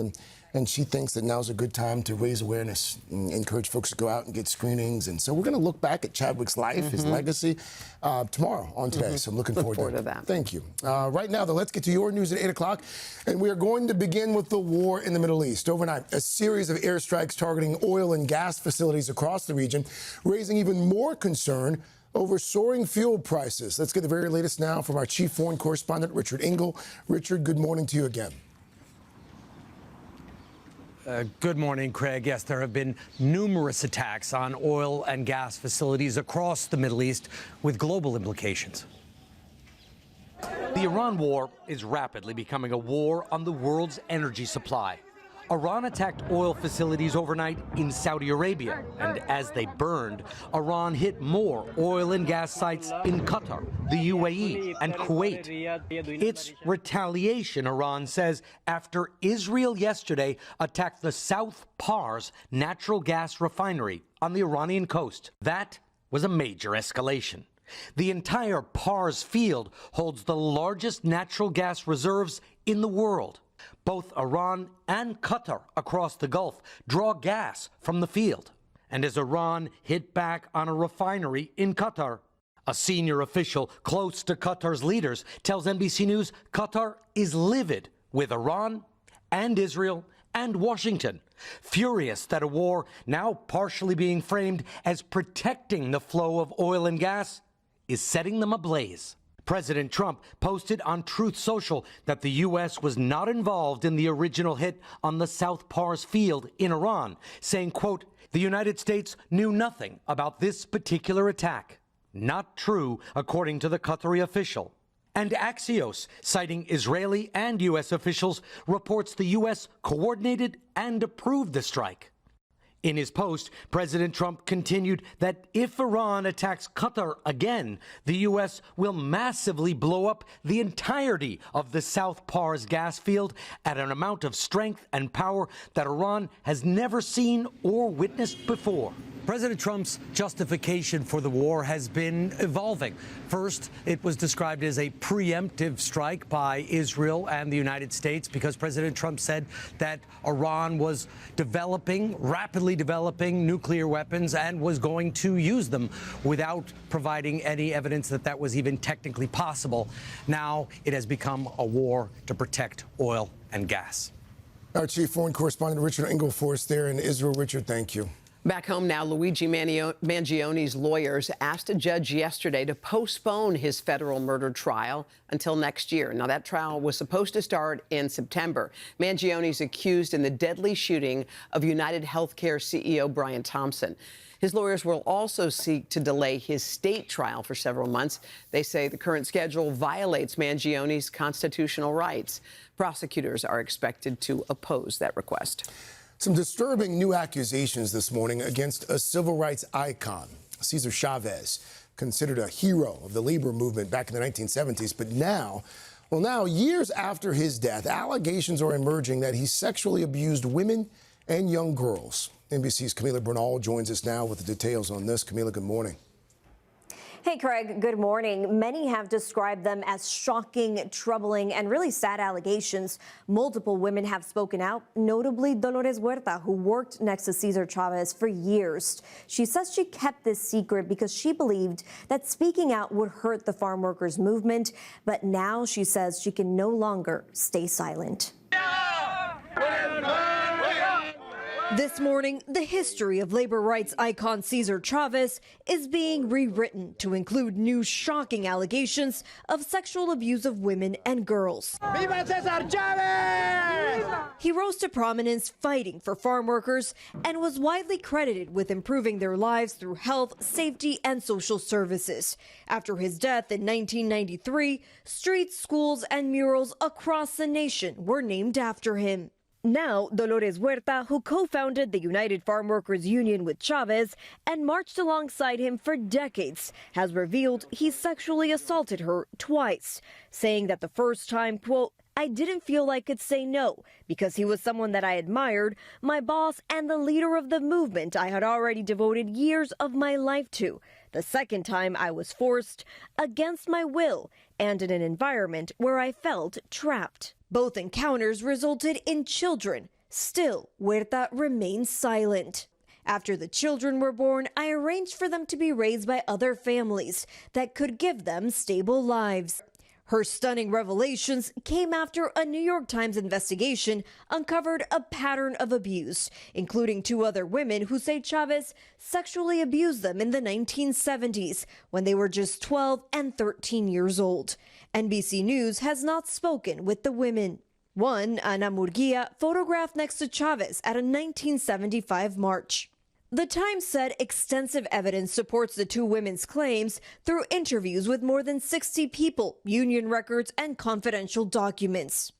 and she thinks that now's a good time to raise awareness and encourage folks to go out and get screenings. And so we're going to look back at Chadwick's life, his legacy, tomorrow on Today. So I'm looking forward to that. Thank you. Right now, though, let's get to your news at 8 o'clock. And we are going to begin with the war in the Middle East. Overnight, a series of airstrikes targeting oil and gas facilities across the region, raising even more concern over soaring fuel prices. Let's get the very latest now from our chief foreign correspondent, Richard Engel. Richard, good morning to you again. Good morning, Craig. Yes, there have been numerous attacks on oil and gas facilities across the Middle East with global implications. The Iran war is rapidly becoming a war on the world's energy supply. Iran attacked oil facilities overnight in Saudi Arabia, and as they burned, Iran hit more oil and gas sites in Qatar, the UAE, and Kuwait. It's retaliation, Iran says, after Israel yesterday attacked the South Pars natural gas refinery on the Iranian coast. That was a major escalation. The entire Pars field holds the largest natural gas reserves in the world. Both Iran and Qatar across the Gulf draw gas from the field. And as Iran hit back on a refinery in Qatar, a senior official close to Qatar's leaders tells NBC News Qatar is livid with Iran and Israel and Washington, furious that a war now partially being framed as protecting the flow of oil and gas is setting them ablaze. President Trump posted on Truth Social that the U.S. was not involved in the original hit on the South Pars field in Iran, saying, quote, "The United States knew nothing about this particular attack." Not true, according to the Qatari official. And Axios, citing Israeli and U.S. officials, reports the U.S. coordinated and approved the strike. In his post, President Trump continued that if Iran attacks Qatar again, the U.S. will massively blow up the entirety of the South Pars gas field at an amount of strength and power that Iran has never seen or witnessed before. President Trump's justification for the war has been evolving. First, it was described as a preemptive strike by Israel and the United States because President Trump said that Iran was rapidly developing nuclear weapons and was going to use them without providing any evidence that that was even technically possible. Now it has become a war to protect oil and gas. Our chief foreign correspondent, Richard Engel, for us there in Israel. Richard, thank you. Back home now, Luigi Mangione's lawyers asked a judge yesterday to postpone his federal murder trial until next year. Now, that trial was supposed to start in September. Mangione's accused in the deadly shooting of United Healthcare CEO Brian Thompson. His lawyers will also seek to delay his state trial for several months. They say the current schedule violates Mangione's constitutional rights. Prosecutors are expected to oppose that request. Some disturbing new accusations this morning against a civil rights icon, Cesar Chavez, considered a hero of the labor movement back in the 1970s. But now, years after his death, allegations are emerging that he sexually abused women and young girls. NBC's Camila Bernal joins us now with the details on this. Camila, good morning. Hey, Craig, good morning. Many have described them as shocking, troubling, and really sad allegations. Multiple women have spoken out, notably Dolores Huerta, who worked next to Cesar Chavez for years. She says she kept this secret because she believed that speaking out would hurt the farm workers movement. But now she says she can no longer stay silent. This morning, the history of labor rights icon Cesar Chavez is being rewritten to include new shocking allegations of sexual abuse of women and girls. Viva Cesar Chavez! He rose to prominence fighting for farm workers and was widely credited with improving their lives through health, safety, and social services. After his death in 1993, streets, schools, and murals across the nation were named after him. Now, Dolores Huerta, who co-founded the United Farm Workers Union with Chavez and marched alongside him for decades, has revealed he sexually assaulted her twice, saying that the first time, quote, I didn't feel I could say no because he was someone that I admired, my boss, and the leader of the movement I had already devoted years of my life to. The second time I was forced, against my will, and in an environment where I felt trapped. Both encounters resulted in children. Still, Huerta remains silent. After the children were born, I arranged for them to be raised by other families that could give them stable lives. Her stunning revelations came after a New York Times investigation uncovered a pattern of abuse, including 2 other women who say Chavez sexually abused them in the 1970s when they were just 12 and 13 years old. NBC News has not spoken with the women. One, Ana Murguia, photographed next to Chavez at a 1975 march. The Times said extensive evidence supports the 2 women's claims through interviews with more than 60 people, union records, and confidential documents.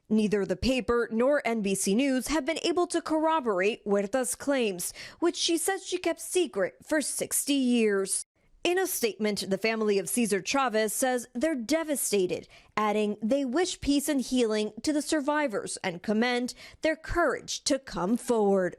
Neither the paper nor NBC News have been able to corroborate Huerta's claims, which she says she kept secret for 60 years. In a statement, the family of Cesar Chavez says they're devastated, adding they wish peace and healing to the survivors and commend their courage to come forward.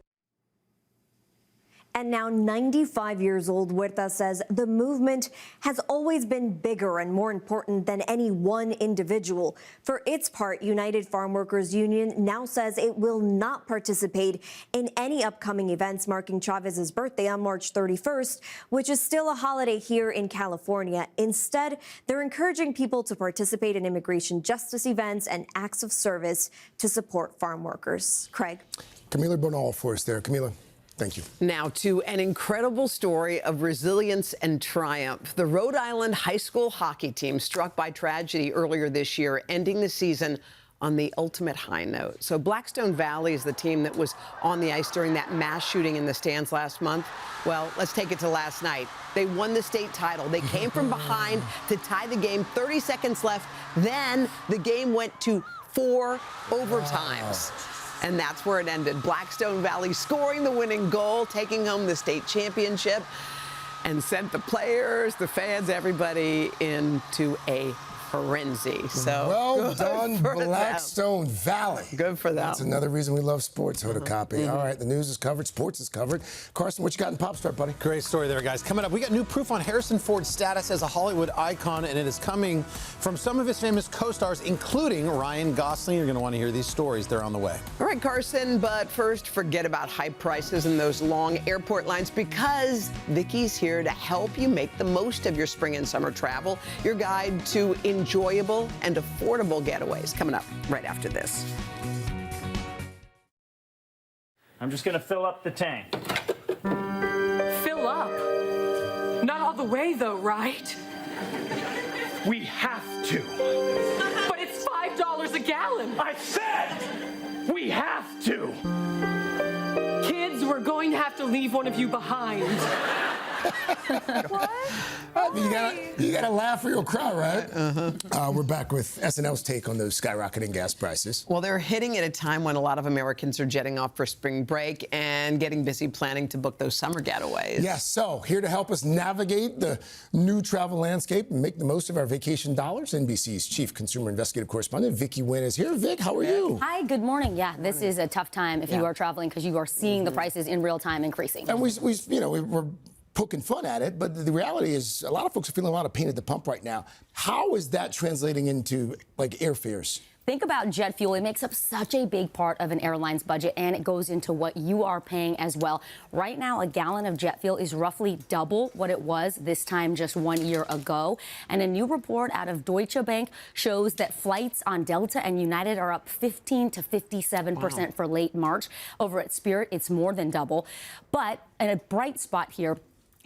And now 95 years old, Huerta says the movement has always been bigger and more important than any one individual. For its part, United Farm Workers Union now says it will not participate in any upcoming events marking Chavez's birthday on March 31st, which is still a holiday here in California. Instead, they're encouraging people to participate in immigration justice events and acts of service to support farm workers. Craig. Camila Bonal for us there. Camila. Thank you. Now to an incredible story of resilience and triumph. The Rhode Island high school hockey team struck by tragedy earlier this year, ending the season on the ultimate high note. So Blackstone Valley is the team that was on the ice during that mass shooting in the stands last month. Well, let's take it to last night. They won the state title. They came from behind to tie the game, 30 seconds left. Then the game went to 4 overtimes. Wow. And that's where it ended. Blackstone Valley scoring the winning goal, taking home the state championship, and sent the players, the fans, everybody into a frenzy. So well done, Blackstone Valley. Good for them. That's another reason we love sports, Hoda Kotb. All right, the news is covered, sports is covered. Carson, what you got in Pop Start, buddy? Great story there, guys. Coming up, we got new proof on Harrison Ford's status as a Hollywood icon, and it is coming from some of his famous co-stars, including Ryan Gosling. You're going to want to hear these stories. They're on the way. All right, Carson, but first, forget about high prices and those long airport lines, because Vicki's here to help you make the most of your spring and summer travel. Your guide to enjoyable and affordable getaways coming up right after this. I'm just gonna fill up the tank. Fill up? Not all the way though, right? We have to. But it's $5 a gallon. I said we have to. Kids, we're going to have to leave one of you behind. What? You gotta laugh or you'll cry, right? We're back with SNL's take on those skyrocketing gas prices. Well, they're hitting at a time when a lot of Americans are jetting off for spring break and getting busy planning to book those summer getaways. Yes, so here to help us navigate the new travel landscape and make the most of our vacation dollars, NBC's chief consumer investigative correspondent, Vicki Nguyen, is here. Vic, how are you? Hi, good morning. Yeah, this is a tough time if you are traveling because you are seeing the prices in real time increasing. And we're poking fun at it, but the reality is a lot of folks are feeling a lot of pain at the pump right now. How is that translating into, like, airfares? Think about jet fuel. It makes up such a big part of an airline's budget, and it goes into what you are paying as well. Right now, a gallon of jet fuel is roughly double what it was this time just 1 year ago. And a new report out of Deutsche Bank shows that flights on Delta and United are up 15 to 57% for late March. Over at Spirit, it's more than double. But a bright spot here,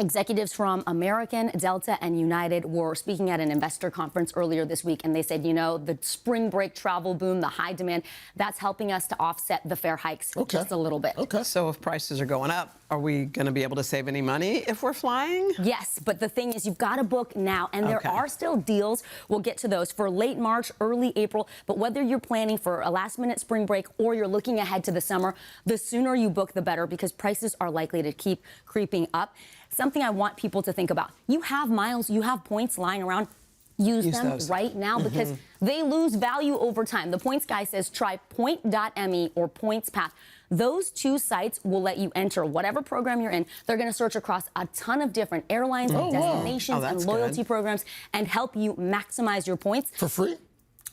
executives from American, Delta, and United were speaking at an investor conference earlier this week, and they said, you know, the spring break travel boom, the high demand, that's helping us to offset the fare hikes just a little bit. Okay. So if prices are going up, are we going to be able to save any money if we're flying? Yes, but the thing is, you've got to book now, and there are still deals. We'll get to those for late March, early April. But whether you're planning for a last-minute spring break or you're looking ahead to the summer, the sooner you book, the better, because prices are likely to keep creeping up. Something I want people to think about. You have miles, you have points lying around. use them those. right now because they lose value over time. The Points guy says try point.me or PointsPath. Those two sites will let you enter whatever program you're in. They're going to search across a ton of different airlines and destinations and loyalty programs and help you maximize your points. For free?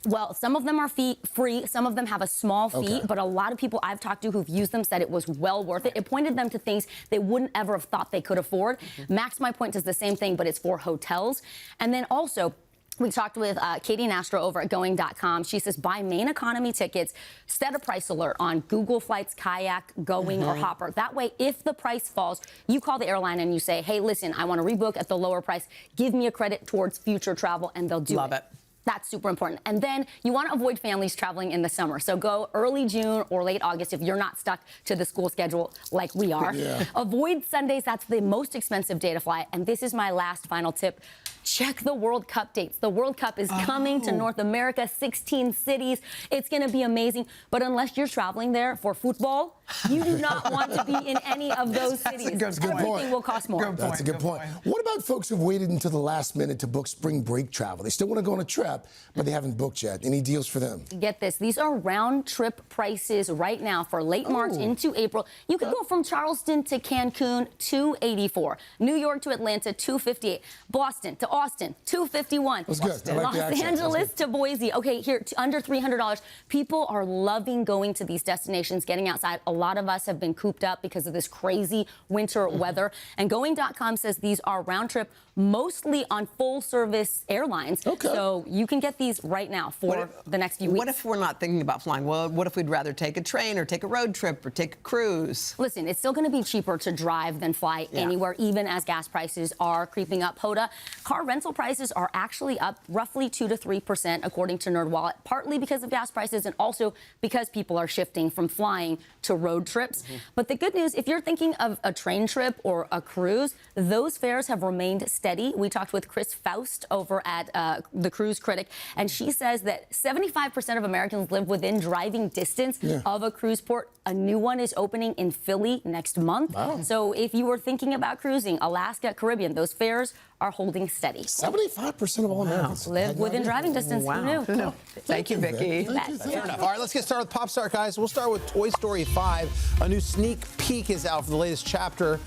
Well, some of them are free. Some of them have a small fee, but a lot of people I've talked to who've used them said it was well worth it. It pointed them to things they wouldn't ever have thought they could afford. Max My Points does the same thing, but it's for hotels. And then also, we talked with Katie Nastro over at Going.com. She says, buy main economy tickets, set a price alert on Google Flights, Kayak, Going, or Hopper. That way, if the price falls, you call the airline and you say, hey, listen, I want to rebook at the lower price. Give me a credit towards future travel, and they'll do it. Love it. That's super important. And then you want to avoid families traveling in the summer. So go early June or late August if you're not stuck to the school schedule like we are. Avoid Sundays. That's the most expensive day to fly. And this is my last final tip. Check the World Cup dates. The World Cup is coming to North America, 16 cities. It's going to be amazing. But unless you're traveling there for football, you do not want to be in any of those cities. That's a good Everything point. will cost more. That's a good point. What about folks who've waited until the last minute to book spring break travel? They still want to go on a trip, but they haven't booked yet. Any deals for them? Get this. These are round trip prices right now for late March into April. You could go from Charleston to Cancun, $284. New York to Atlanta, $258. Boston to Austin, $251. That's good. I like the Los accent. Angeles to Boise. Okay, here, under $300. People are loving going to these destinations, getting outside. A lot of us have been cooped up because of this crazy winter weather. And Going.com says these are round trip, mostly on full service airlines. So you can get these right now for the next few weeks. What if we're not thinking about flying? Well, what if we'd rather take a train or take a road trip or take a cruise? Listen, it's still going to be cheaper to drive than fly anywhere, even as gas prices are creeping up. Hoda, car rental prices are actually up roughly 2 to 3%, according to NerdWallet, partly because of gas prices and also because people are shifting from flying to road trips. But the good news, if you're thinking of a train trip or a cruise, those fares have remained steady. We talked with Chris Faust over at The Cruise Critic, and she says that 75% of Americans live within driving distance of a cruise port. A new one is opening in Philly next month. So if you were thinking about cruising, Alaska, Caribbean, those fares are holding steady. 75% of all Americans live within driving distance. Wow. Who knew? Thank you, Vicki. Fair enough. All right, let's get started with Pop Star, guys. We'll start with Toy Story 5. A new sneak peek is out for the latest chapter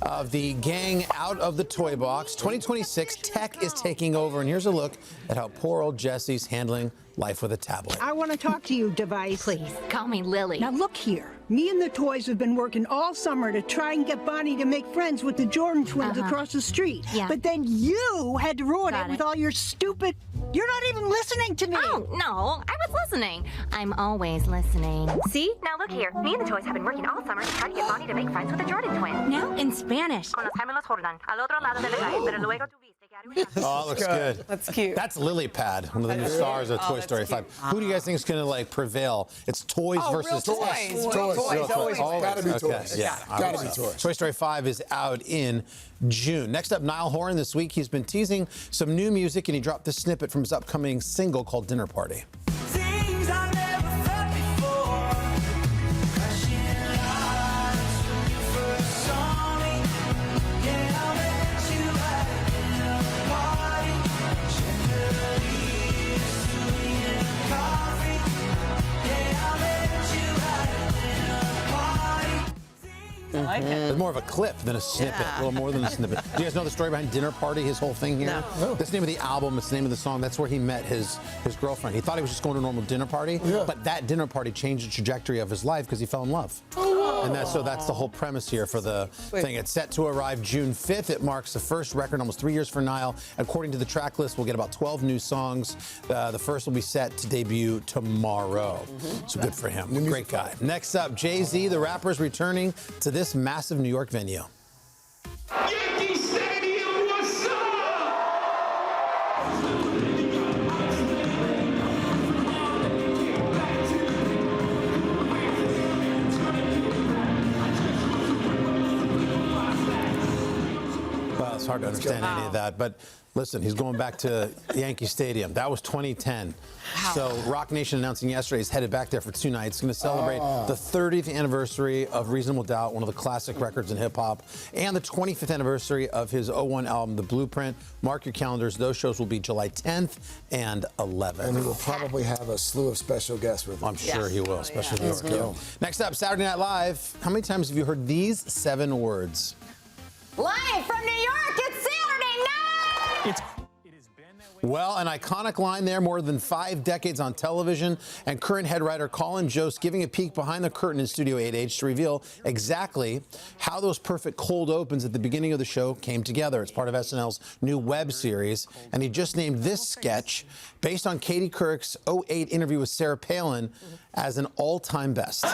of the gang out of the toy box. 2026, tech is taking over, and here's a look at how poor old Jessie's handling life with a tablet. I want to talk to you, Device. Please, call me Lily. Now look here. Me and the toys have been working all summer to try and get Bonnie to make friends with the Jordan twins across the street. Yeah. But then you had to ruin Got it with it. all your stupid... You're not even listening to me. Oh, no, I was listening. I'm always listening. See? Now look here. Me and the toys have been working all summer to try to get Bonnie to make friends with the Jordan twins. Now in Spanish. Con los gemelos Jordan, al otro lado de la calle, pero luego tuviste que Oh, it looks good. That's cute. That's Lily Pad, one of the new stars of Toy Story 5. Who do you guys think is going to like prevail? It's toys versus real toys. tech. Toys. Always. Gotta be Okay. toys. Yeah, Gotta be toys. Toy Story 5 is out in June. Next up, Niall Horan. This week, he's been teasing some new music, and he dropped this snippet from his upcoming single called Dinner Party. Things I never felt before. Crashing lights when you first saw me. Yeah, I met you at a party. Chandeliers, sweet and coffee. Yeah, I met you at a dinner party. I like it. It's more of a clip than a snippet, a little more than a snippet. Do you guys know the story behind Dinner Party, his whole thing here? No. That's the name of the album, it's the name of the song. That's where he met his girlfriend. He thought he was just going to a normal dinner party, but that dinner party changed the trajectory of his life because he fell in love. And that's the whole premise here for the thing. It's set to arrive June 5th. It marks the first record in almost 3 years for Niall. According to the track list, we'll get about 12 new songs. The first will be set to debut tomorrow. So good for him. Great guy. Next up, Jay-Z, the rapper, is returning to this massive New York venue. Yankee Stadium, what's up? Well, it's hard to understand any of that, but listen, he's going back to Yankee Stadium. That was 2010. So Rock Nation announcing yesterday he's headed back there for 2 nights. He's going to celebrate the 30th anniversary of Reasonable Doubt, one of the classic records in hip-hop, and the 25th anniversary of his 01 album, The Blueprint. Mark your calendars. Those shows will be July 10th and 11th. And he will probably have a slew of special guests with him. I'm sure he will, especially New York. Next up, Saturday Night Live. How many times have you heard these 7 words? Live from New York, it's Saturday night! Well, an iconic line there, more than 5 decades on television, and current head writer Colin Jost giving a peek behind the curtain in Studio 8H to reveal exactly how those perfect cold opens at the beginning of the show came together. It's part of SNL's new web series, and he just named this sketch, based on Katie Couric's 08 interview with Sarah Palin, as an all-time best.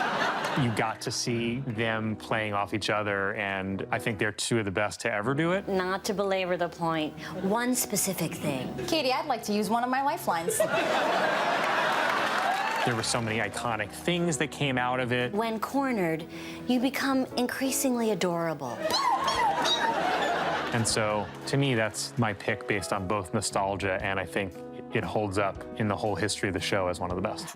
You got to see them playing off each other, and I think they're 2 of the best to ever do it. Not to belabor the point, one specific thing. Katie, I'd like to use one of my lifelines. There were so many iconic things that came out of it. When cornered, you become increasingly adorable. And so, to me, that's my pick based on both nostalgia, and I think it holds up in the whole history of the show as one of the best.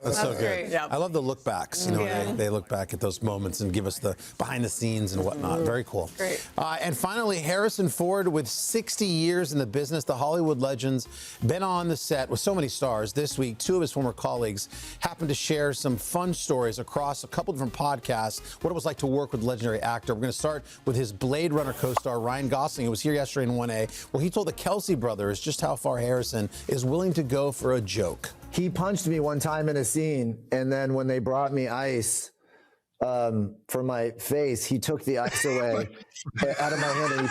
That's so good. I love the look backs. You know, they look back at those moments and give us the behind the scenes and whatnot. Very cool. Great. And finally, Harrison Ford, with 60 years in the business, the Hollywood legends, been on the set with so many stars. This week, 2 of his former colleagues happened to share some fun stories across a couple different podcasts, what it was like to work with the legendary actor. We're going to start with his Blade Runner co-star, Ryan Gosling, who was here yesterday in 1A, where he told the Kelsey brothers just how far Harrison is willing to go for a joke. He punched me one time in a scene, and then when they brought me ice for my face, he took the ice away out of my hand, and he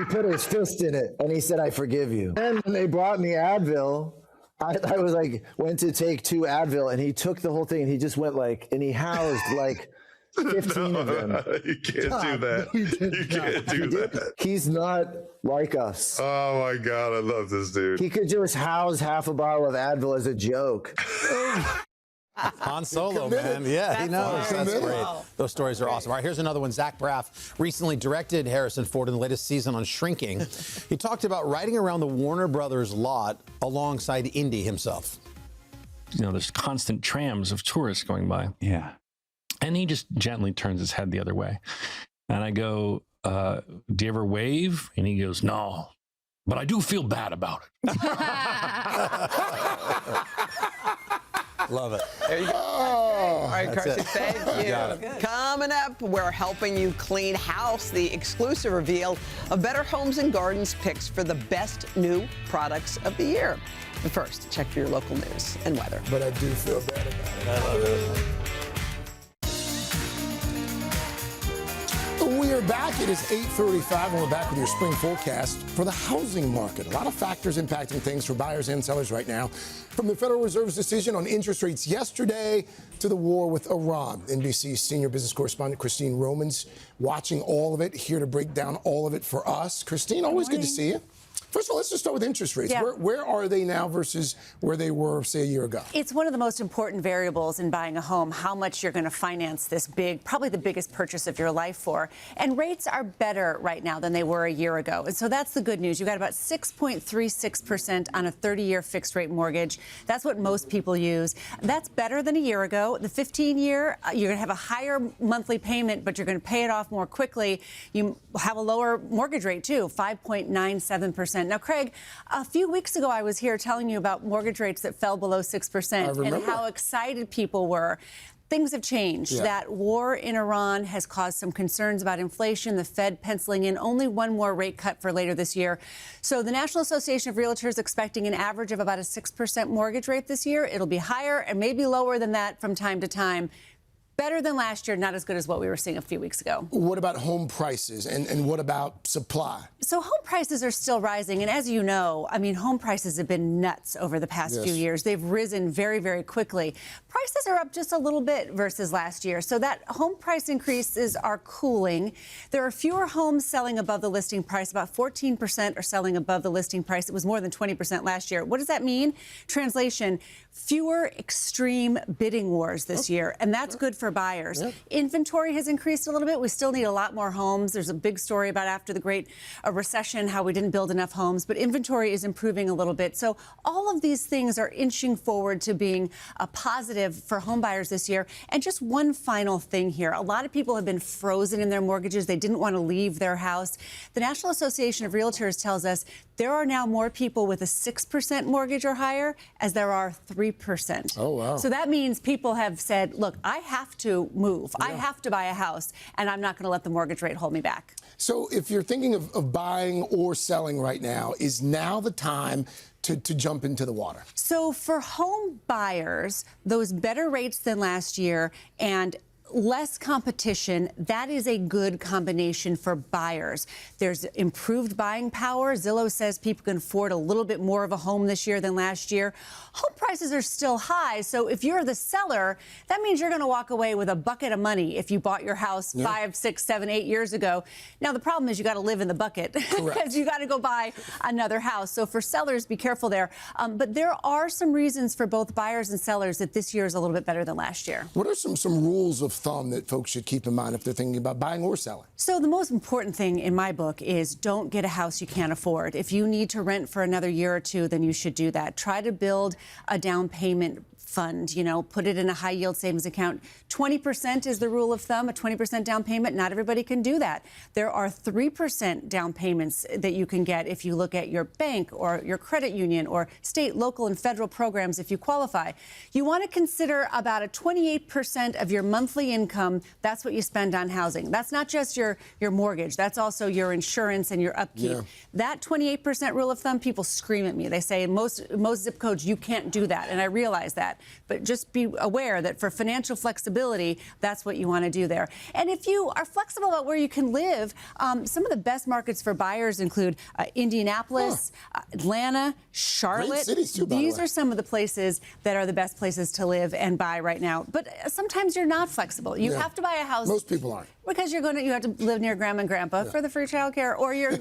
put his fist in it, and he said, "I forgive you." And when they brought me Advil, I was like, went to take 2 Advil, and he took the whole thing, and he just went like, and he housed like 15 of them. You can't do that. You can't do that. He's not like us. Oh my God, I love this dude. He could just house half a bottle of Advil as a joke. Han Solo, man. Yeah, he knows. That's great. Those stories are awesome. All right, here's another one. Zach Braff recently directed Harrison Ford in the latest season on Shrinking. He talked about riding around the Warner Brothers lot alongside Indy himself. You know, there's constant trams of tourists going by. Yeah. And he just gently turns his head the other way. And I go, do you ever wave? And he goes, no, but I do feel bad about it. Love it. There you go. All right, That's Kartik, it. thank you. Got it. Coming up, we're helping you clean house. The exclusive reveal of Better Homes and Gardens picks for the best new products of the year. But first, check for your local news and weather. But I do feel bad about it. I love it. We are back. It is 8:35, and we're back with your spring forecast for the housing market. A lot of factors impacting things for buyers and sellers right now, from the Federal Reserve's decision on interest rates yesterday to the war with Iran. NBC's senior business correspondent Christine Romans watching all of it, here to break down all of it for us. Christine, always good to see you. First of all, let's just start with interest rates. Yeah. Where are they now versus where they were, say, a year ago? It's one of the most important variables in buying a home, how much you're going to finance this big, probably the biggest purchase of your life for. And rates are better right now than they were a year ago. And so that's the good news. You got about 6.36% on a 30-year fixed rate mortgage. That's what most people use. That's better than a year ago. The 15-year, you're going to have a higher monthly payment, but you're going to pay it off more quickly. You have a lower mortgage rate, too, 5.97%. Now, Craig, a few weeks ago, I was here telling you about mortgage rates that fell below 6% and how excited people were. Things have changed. Yeah. That war in Iran has caused some concerns about inflation. The Fed penciling in only one more rate cut for later this year. So the National Association of Realtors is expecting an average of about a 6% mortgage rate this year. It'll be higher and maybe lower than that from time to time. Better than last year, not as good as what we were seeing a few weeks ago. What about home prices and what about supply? So home prices are still rising. And as you know, I mean, home prices have been nuts over the past few years. They've risen very, very quickly. Prices are up just a little bit versus last year. So that home price increases are cooling. There are fewer homes selling above the listing price. About 14% are selling above the listing price. It was more than 20% last year. What does that mean? Translation, fewer extreme bidding wars this year. And that's good for for buyers. Yep. Inventory has increased a little bit. We still need a lot more homes. There's a big story about after the Great Recession, how we didn't build enough homes, but inventory is improving a little bit. So all of these things are inching forward to being a positive for home buyers this year. And just one final thing here. A lot of people have been frozen in their mortgages. They didn't want to leave their house. The National Association of Realtors tells us there are now more people with a 6% mortgage or higher as there are 3%. Oh, wow. So that means people have said, look, I have to move. I have to buy a house, and I'm not going to let the mortgage rate hold me back. So if you're thinking of buying or selling right now, is now the time to jump into the water? So for home buyers, those better rates than last year and less competition, that is a good combination for buyers. There's improved buying power. Zillow says people can afford a little bit more of a home this year than last year. Home prices are still high, so if you're the seller, that means you're going to walk away with a bucket of money if you bought your house 5, 6, 7, 8 years ago. Now, the problem is you got to live in the bucket because you got to go buy another house. So for sellers, be careful there. But there are some reasons for both buyers and sellers that this year is a little bit better than last year. What are some rules of thumb that folks should keep in mind if they're thinking about buying or selling? So the most important thing in my book is don't get a house you can't afford. If you need to rent for another year or two, then you should do that. Try to build a down payment fund, put it in a high yield savings account. 20% is the rule of thumb, a 20% down payment. Not everybody can do that. There are 3% down payments that you can get if you look at your bank or your credit union or state, local, and federal programs if you qualify. You want to consider about a 28% of your monthly income. That's what you spend on housing. That's not just your mortgage. That's also your insurance and your upkeep. Yeah. That 28% rule of thumb, people scream at me. They say in most zip codes, you can't do that. And I realize that. But just be aware that for financial flexibility, that's what you want to do there. And if you are flexible about where you can live, some of the best markets for buyers include Indianapolis, Atlanta, Charlotte. Great cities too, by the These way. are some of the places that are the best places to live and buy right now. But sometimes you're not flexible. You have to buy a house. Most people aren't. Because you have to live near grandma and grandpa for the free childcare, or you're,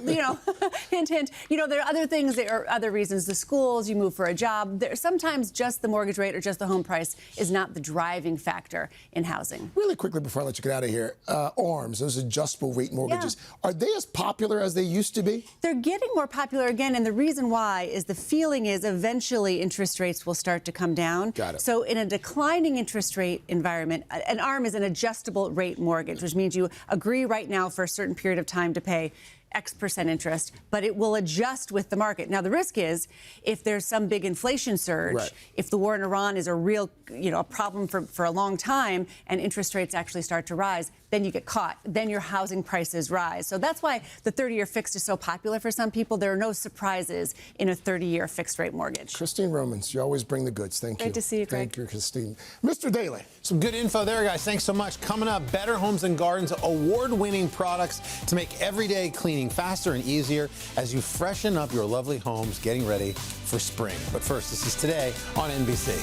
hint, hint. There are other things, there are other reasons. The schools, you move for a job. Sometimes just the mortgage rate or just the home price is not the driving factor in housing. Really quickly before I let you get out of here, ARMs, those adjustable rate mortgages, are they as popular as they used to be? They're getting more popular again, and the reason why is the feeling is eventually interest rates will start to come down. Got it. So in a declining interest rate environment, an ARM is an adjustable rate mortgage, which means you agree right now for a certain period of time to pay X% interest, but it will adjust with the market. Now, the risk is if there's some big inflation surge, if the war in Iran is a real, a problem for a long time and interest rates actually start to rise, then you get caught. Then your housing prices rise. So that's why the 30-year fixed is so popular for some people. There are no surprises in a 30-year fixed rate mortgage. Christine Romans, you always bring the goods. Thank you. Great to see you, Greg. Thank you, Christine. Mr. Daly. Some good info there, guys. Thanks so much. Coming up, Better Homes and Gardens award-winning products to make everyday cleaning faster and easier as you freshen up your lovely homes, getting ready for spring. But first, this is Today on NBC.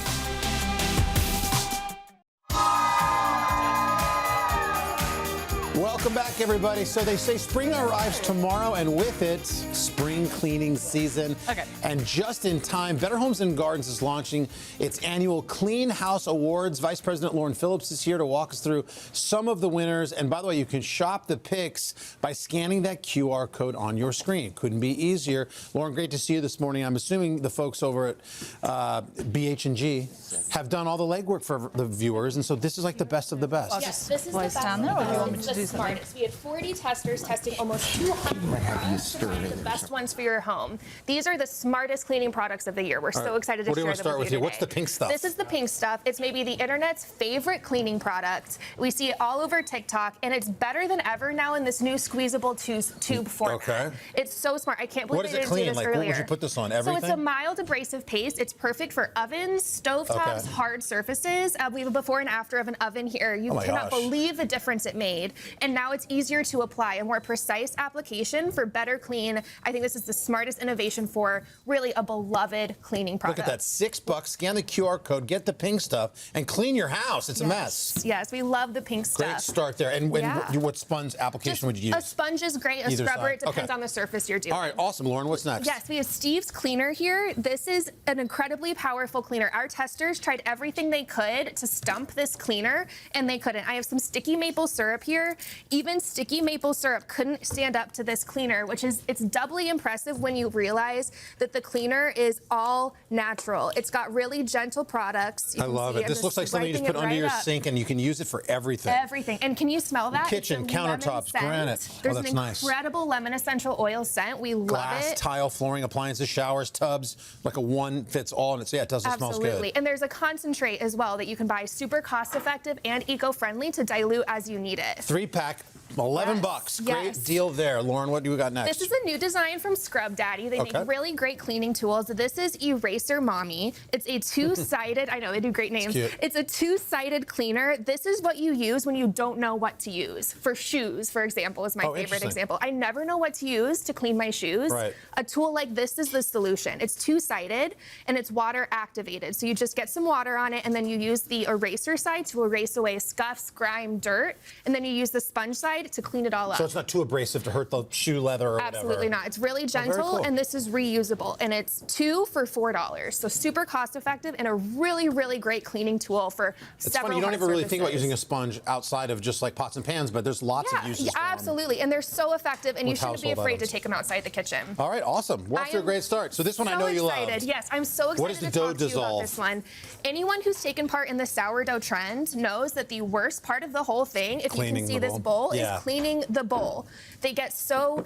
Welcome back, everybody. So they say spring arrives tomorrow, and with it, spring cleaning season. Okay. And just in time, Better Homes and Gardens is launching its annual Clean House Awards. Vice President Lauren Phillips is here to walk us through some of the winners. And by the way, you can shop the picks by scanning that QR code on your screen. Couldn't be easier. Lauren, great to see you this morning. I'm assuming the folks over at BH&G have done all the legwork for the viewers, and so this is like the best of the best. Yes, this is the best. Down there, or do you want me to do smartest. We had 40 testers testing almost 200 products to find the best ones for your home. These are the smartest cleaning products of the year. We're so excited to share them with you today. What do you want to start with here? What's the pink stuff? This is the pink stuff. It's maybe the internet's favorite cleaning product. We see it all over TikTok, and it's better than ever now in this new squeezable tube format. Okay. It's so smart. I can't believe What they does it didn't do clean? this Like, earlier. what would you put this on? Everything? So it's a mild abrasive paste. It's perfect for ovens, stovetops, Okay. hard surfaces. We have a before and after of an oven here. You Oh my cannot gosh. believe the difference it made. And now now it's easier to apply, a more precise application for better clean. I think this is the smartest innovation for really a beloved cleaning product. Look at that, $6. Scan the QR code, get the pink stuff, and clean your house. It's a mess. Yes, we love the pink stuff. Great start there. And what sponge application would you use? A sponge is great. A Either scrubber, side. it depends on the surface you're doing. All right, awesome. Lauren, what's next? Yes, we have Steve's Cleaner here. This is an incredibly powerful cleaner. Our testers tried everything they could to stump this cleaner, and they couldn't. I have some sticky maple syrup here. Even sticky maple syrup couldn't stand up to this cleaner, which is, it's doubly impressive when you realize that the cleaner is all natural. It's got really gentle products. I love it. This looks like something you just put under your sink, and you can use it for everything. Everything. And can you smell that? Kitchen, countertops, granite. There's that's an nice. incredible lemon essential oil scent. We love Glass, it. tile, flooring, appliances, showers, tubs, like a one fits all, and it does. It smells good. Absolutely. And there's a concentrate as well that you can buy, super cost effective and eco-friendly to dilute as you need it. 3-pack. $11. Great deal there. Lauren, what do we got next? This is a new design from Scrub Daddy. They make really great cleaning tools. This is Eraser Mommy. It's a two-sided, I know, they do great names. It's a two-sided cleaner. This is what you use when you don't know what to use. For shoes, for example, is my favorite example. I never know what to use to clean my shoes. A tool like this is the solution. It's two-sided, and it's water activated. So you just get some water on it, and then you use the eraser side to erase away scuffs, grime, dirt, and then you use the sponge side to clean it all up. So it's not too abrasive to hurt the shoe leather or whatever. Absolutely not. It's really gentle, and this is reusable, and it's 2 for $4. So super cost effective and a really, really great cleaning tool for It's several funny, you don't hard ever really think about surfaces. using a sponge outside of just like pots and pans, but there's lots of uses for them. Absolutely, and they're so effective, and you With shouldn't be household afraid items. to take them outside the kitchen. All right, awesome. We're off to a great start. So this one I know you love. Yes, I'm so excited What is the to dough talk to you about dissolve? this one. Anyone who's taken part in the sourdough trend knows that the worst part of the whole thing, if you Cleaning can see the this bowl. bowl, Yeah. is cleaning the bowl. It gets so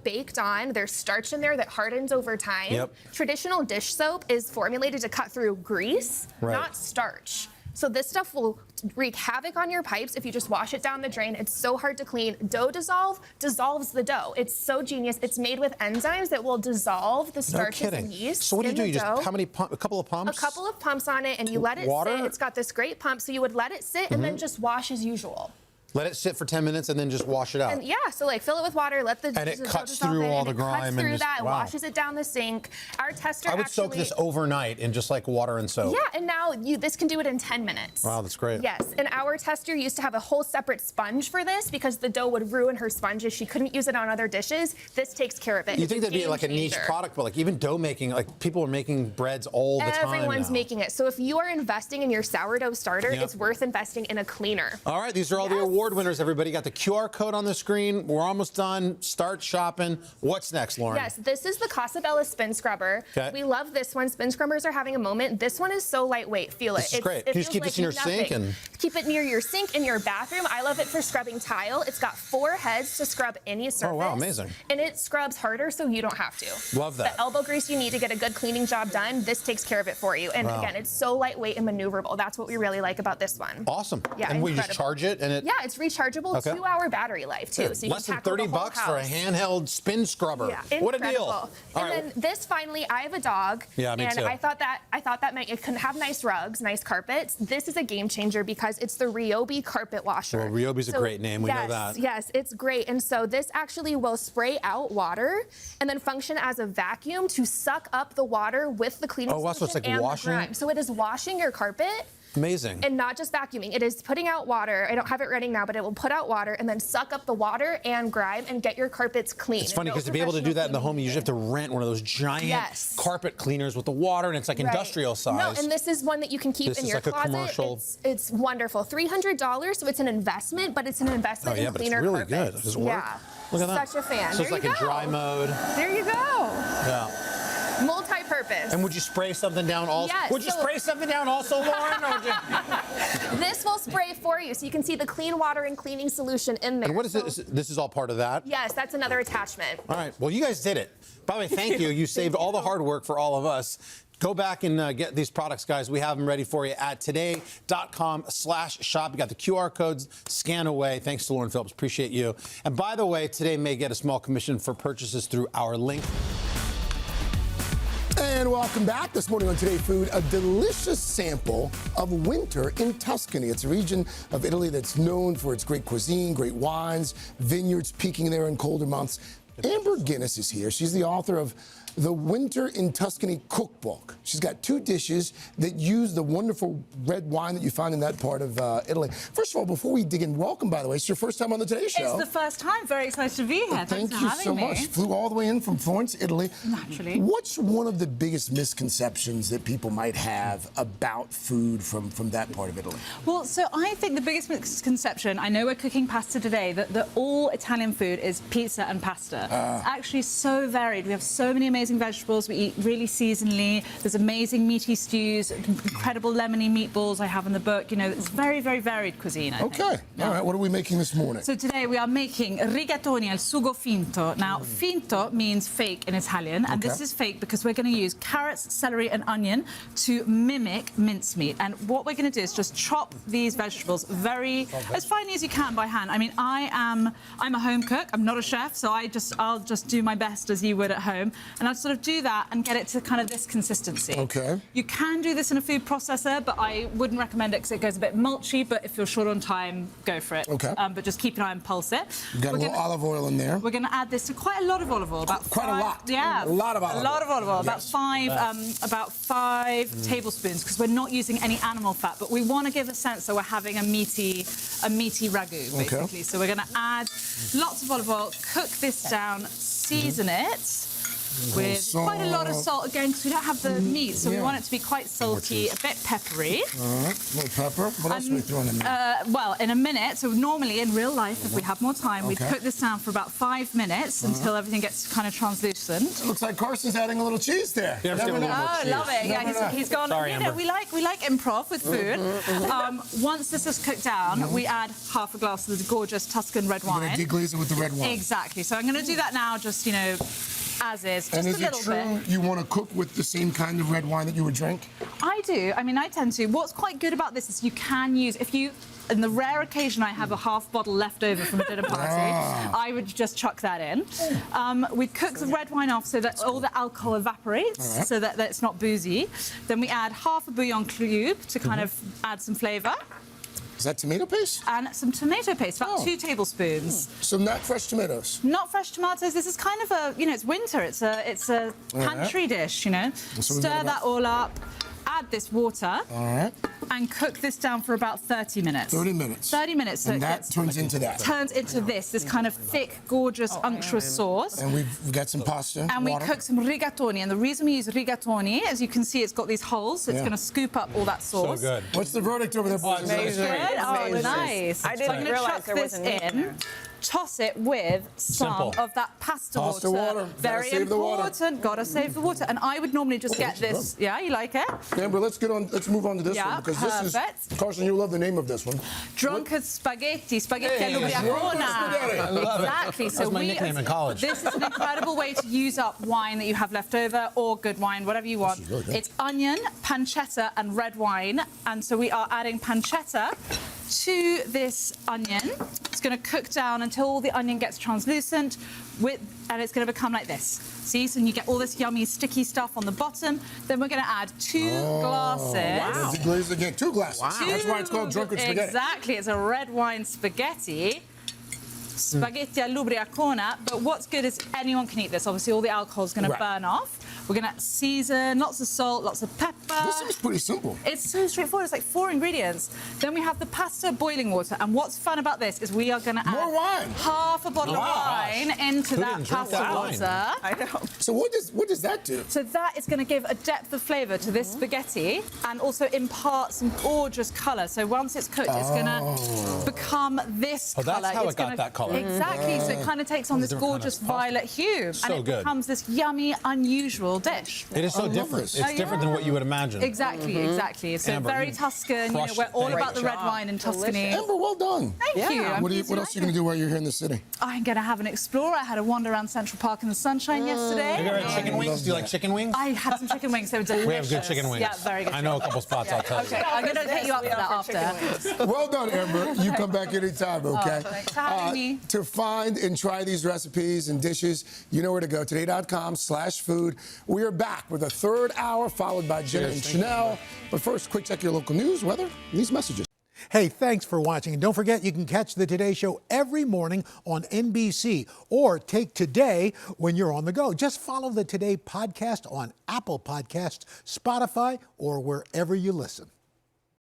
baked on. There's starch in there that hardens over time. Yep. Traditional dish soap is formulated to cut through grease, not starch. So this stuff will wreak havoc on your pipes if you just wash it down the drain. It's so hard to clean. Dough dissolve dissolves the dough. It's so genius. It's made with enzymes that will dissolve the starches and yeast. So what do you in do? the You just dough. how many a couple of pumps? A couple of pumps on it, and you let it Water? sit. It's got this great pump, so you would let it sit and then just wash as usual. Let it sit for 10 minutes and then just wash it out. And yeah, so like fill it with water, let the And it dough cuts dissolve through in, all and the it grime cuts and through just- that and wow. washes it down the sink. Our tester I would actually, soak this overnight in just like water and soap. Yeah, and now this can do it in 10 minutes. Wow, that's great. Yes, and our tester used to have a whole separate sponge for this because the dough would ruin her sponges. She couldn't use it on other dishes. This takes care of it. You It's think that'd be game like a niche changer. product, but like even dough making, like people are making breads all the time Everyone's now. making it. So if you are investing in your sourdough starter, Yep. it's worth investing in a cleaner. All right, these are all the award winners, everybody. Got the QR code on the screen. We're almost done. Start shopping. What's next, Lauren? Yes, this is the Casabella Spin Scrubber. Okay. We love this one. Spin scrubbers are having a moment. This one is so lightweight. Feel it. This is great. Can you just feels keep this in your sink and- Keep it near your sink in your bathroom. I love it for scrubbing tile. It's got 4 heads to scrub any surface. Oh, wow, amazing. And it scrubs harder so you don't have to. Love that. The elbow grease you need to get a good cleaning job done, this takes care of it for you. And Wow. again, it's so lightweight and maneuverable. That's what we really like about this one. Awesome. Yeah, and we just incredible. charge it and it. Yeah, it's rechargeable, Okay. 2-hour battery life too. Yeah, So you less can than tackle the 30 whole bucks for a house. handheld spin scrubber. Yeah, What a deal. incredible. All And right. then this finally, I have a dog. Yeah, me and too. I thought that meant it can have nice rugs, nice carpets. This is a game changer because it's the Ryobi carpet washer. Well, Ryobi's a great name. We know that. Yes, it's great. And so this actually will spray out water and then function as a vacuum to suck up the water with the cleaning Oh, wow, so it's solution like and washing? the grime. So it is washing your carpet. Amazing. And not just vacuuming. It is putting out water. I don't have it running now, but it will put out water and then suck up the water and grime and get your carpets clean. It's funny No because to be able to do that in the professional home, you usually have to rent one of those giant Yes. carpet cleaners with the water, and it's like Right. industrial size. No, and this is one that you can keep This in is your like a closet. commercial- It's wonderful. $300, so it's an investment, but it's an investment Oh, yeah, in but it's cleaner really carpets. good. Does it work? Yeah. Look at that. Such a fan. So it's There like you in go. dry mode. There you go. Yeah. Multi-purpose. And would you spray something down also? Yes, Would you so- spray something down also, Lauren? Or would you... This will spray for you, so you can see the clean water and cleaning solution in there. And what is it? This is all part of that? Yes, that's another attachment. All right. Well, you guys did it. By the way, thank you. You saved all the hard work for all of us. Go back and get these products, guys. We have them ready for you at today.com/shop. You got the QR codes. Scan away. Thanks to Lauren Phillips. Appreciate you. And by the way, Today may get a small commission for purchases through our link. And welcome back. This morning on Today Food, a delicious sample of winter in Tuscany. It's a region of Italy that's known for its great cuisine, great wines, vineyards peaking there in colder months. Amber Guinness is here. She's the author of the Winter in Tuscany cookbook. She's got 2 dishes that use the wonderful red wine that you find in that part of Italy. First of all, before we dig in, welcome, by the way. It's your first time on the Today Show. It's the first time. Very excited to be here. Thanks for Thank you having so me. much. Flew all the way in from Florence, Italy. Naturally. What's one of the biggest misconceptions that people might have about food from that part of Italy? Well, so I think the biggest misconception, I know we're cooking pasta today, that all Italian food is pizza and pasta. It's actually so varied. We have so many amazing vegetables. We eat really seasonally. There's amazing meaty stews, incredible lemony meatballs I have in the book. You know, it's very, very varied cuisine, I think. All right. What are we making this morning? So today we are making rigatoni al sugo finto. Now, finto means fake in Italian, and this is fake because we're going to use carrots, celery, and onion to mimic mincemeat. And what we're going to do is just chop these vegetables as finely as you can by hand. I mean, I'm a home cook. I'm not a chef, so I'll just do my best as you would at home, and I'll sort of do that and get it to kind of this consistency. Okay. You can do this in a food processor, but I wouldn't recommend it because it goes a bit mulchy. But if you're short on time, go for it. Okay. But just keep an eye and pulse it. We've got a little olive oil in there. We're going to add this to quite a lot of olive oil. Quite a lot. Yeah. A lot of olive oil. A lot of olive oil. Yes. About 5 tablespoons, because we're not using any animal fat, but we want to give a sense that we're having a meaty ragu, basically. So we're going to add lots of olive oil, cook this down, season it with quite a lot of salt, again, because we don't have the meat, so we want it to be quite salty, a bit peppery. All right, a little pepper. What else are we throwing in there? Well, in a minute. So normally, in real life, if we have more time, we'd cook this down for about 5 minutes until everything gets kind of translucent. It looks like Carson's adding a little cheese there. Oh, love it. Yeah, he's gone. Sorry, you know, we like improv with food. Once this is cooked down, we add half a glass of the gorgeous Tuscan red wine. We're going to deglaze it with the red wine. Exactly. So I'm going to do that now, just, you know, as is, just and is a little it true bit. you want to cook with the same kind of red wine that you would drink? I do. I mean, I tend to. What's quite good about this is you can use, in the rare occasion I have a half bottle left over from a dinner party, I would just chuck that in. We cook the red wine off so that all the alcohol evaporates, so that it's not boozy. Then we add half a bouillon cube to kind of add some flavour. Is that tomato paste? And some tomato paste, about 2 tablespoons. So not fresh tomatoes? Not fresh tomatoes. This is kind of a, you know, it's winter. It's a pantry dish, you know. So stir that all up. Add this water. All right. And cook this down for about 30 minutes. 30 minutes. 30 minutes. So and that turns into that? Turns into this kind of thick, gorgeous, unctuous sauce. And we've got some pasta, and we cook some rigatoni. And the reason we use rigatoni, as you can see, it's got these holes, so it's going to scoop up all that sauce. So good. What's the verdict over there, boys? Amazing. Oh, nice. I didn't realize there was a name in. Toss it with some of that pasta water. Very important. Gotta save the water. And I would normally just get this. Good. Yeah, you like it? Amber, let's move on to this one, because this is, Carson, you love the name of this one. Drunken spaghetti all'ubriacona. Exactly. That was my nickname in college. This is an incredible way to use up wine that you have left over, or good wine, whatever you want. Really it's onion, pancetta, and red wine. And so we are adding pancetta to this onion. It's going to cook down until all the onion gets translucent, and it's going to become like this. See, so you get all this yummy, sticky stuff on the bottom. Then we're going to add 2 glasses. Wow. Deglaze again, 2 glasses. Wow. That's why it's called drunken spaghetti. Exactly, it's a red wine spaghetti. Spaghetti all'ubriacona, but what's good is anyone can eat this. Obviously, all the alcohol is going to burn off. We're going to season, lots of salt, lots of pepper. This seems pretty simple. It's so straightforward. It's like 4 ingredients. Then we have the pasta boiling water. And what's fun about this is we are going to add half a bottle of wine into that pasta water. I know. So what does that do? So that is going to give a depth of flavour to this spaghetti and also impart some gorgeous colour. So once it's cooked, it's going to become this colour. That's how it got that colour. Exactly. So it kind of takes on this gorgeous violet hue. So and it becomes this yummy, unusual dish. It is so different. It's different than what you would imagine. Exactly, exactly. So Amber, very Tuscan. You know, we're all about the red wine in Tuscany. Amber, well done. Thank you. What else are you going to do while you're here in the city? I'm going to have an explore. I had a wander around Central Park in the sunshine yesterday. Have you ever had chicken wings? Do you like chicken wings? I had some chicken wings. They were delicious. We have good chicken wings. Yeah, very good. I know a couple spots, I'll tell you. Okay, I'm going to take you up for that after. Well done, Amber. You come back anytime, okay? Thanks for having me. To find and try these recipes and dishes, you know where to go. Today.com/food. We are back with a third hour, followed by Jenna and Chanel. But first, quick check your local news, weather, and these messages. Hey, thanks for watching. And don't forget, you can catch the Today Show every morning on NBC or take Today when you're on the go. Just follow the Today podcast on Apple Podcasts, Spotify, or wherever you listen.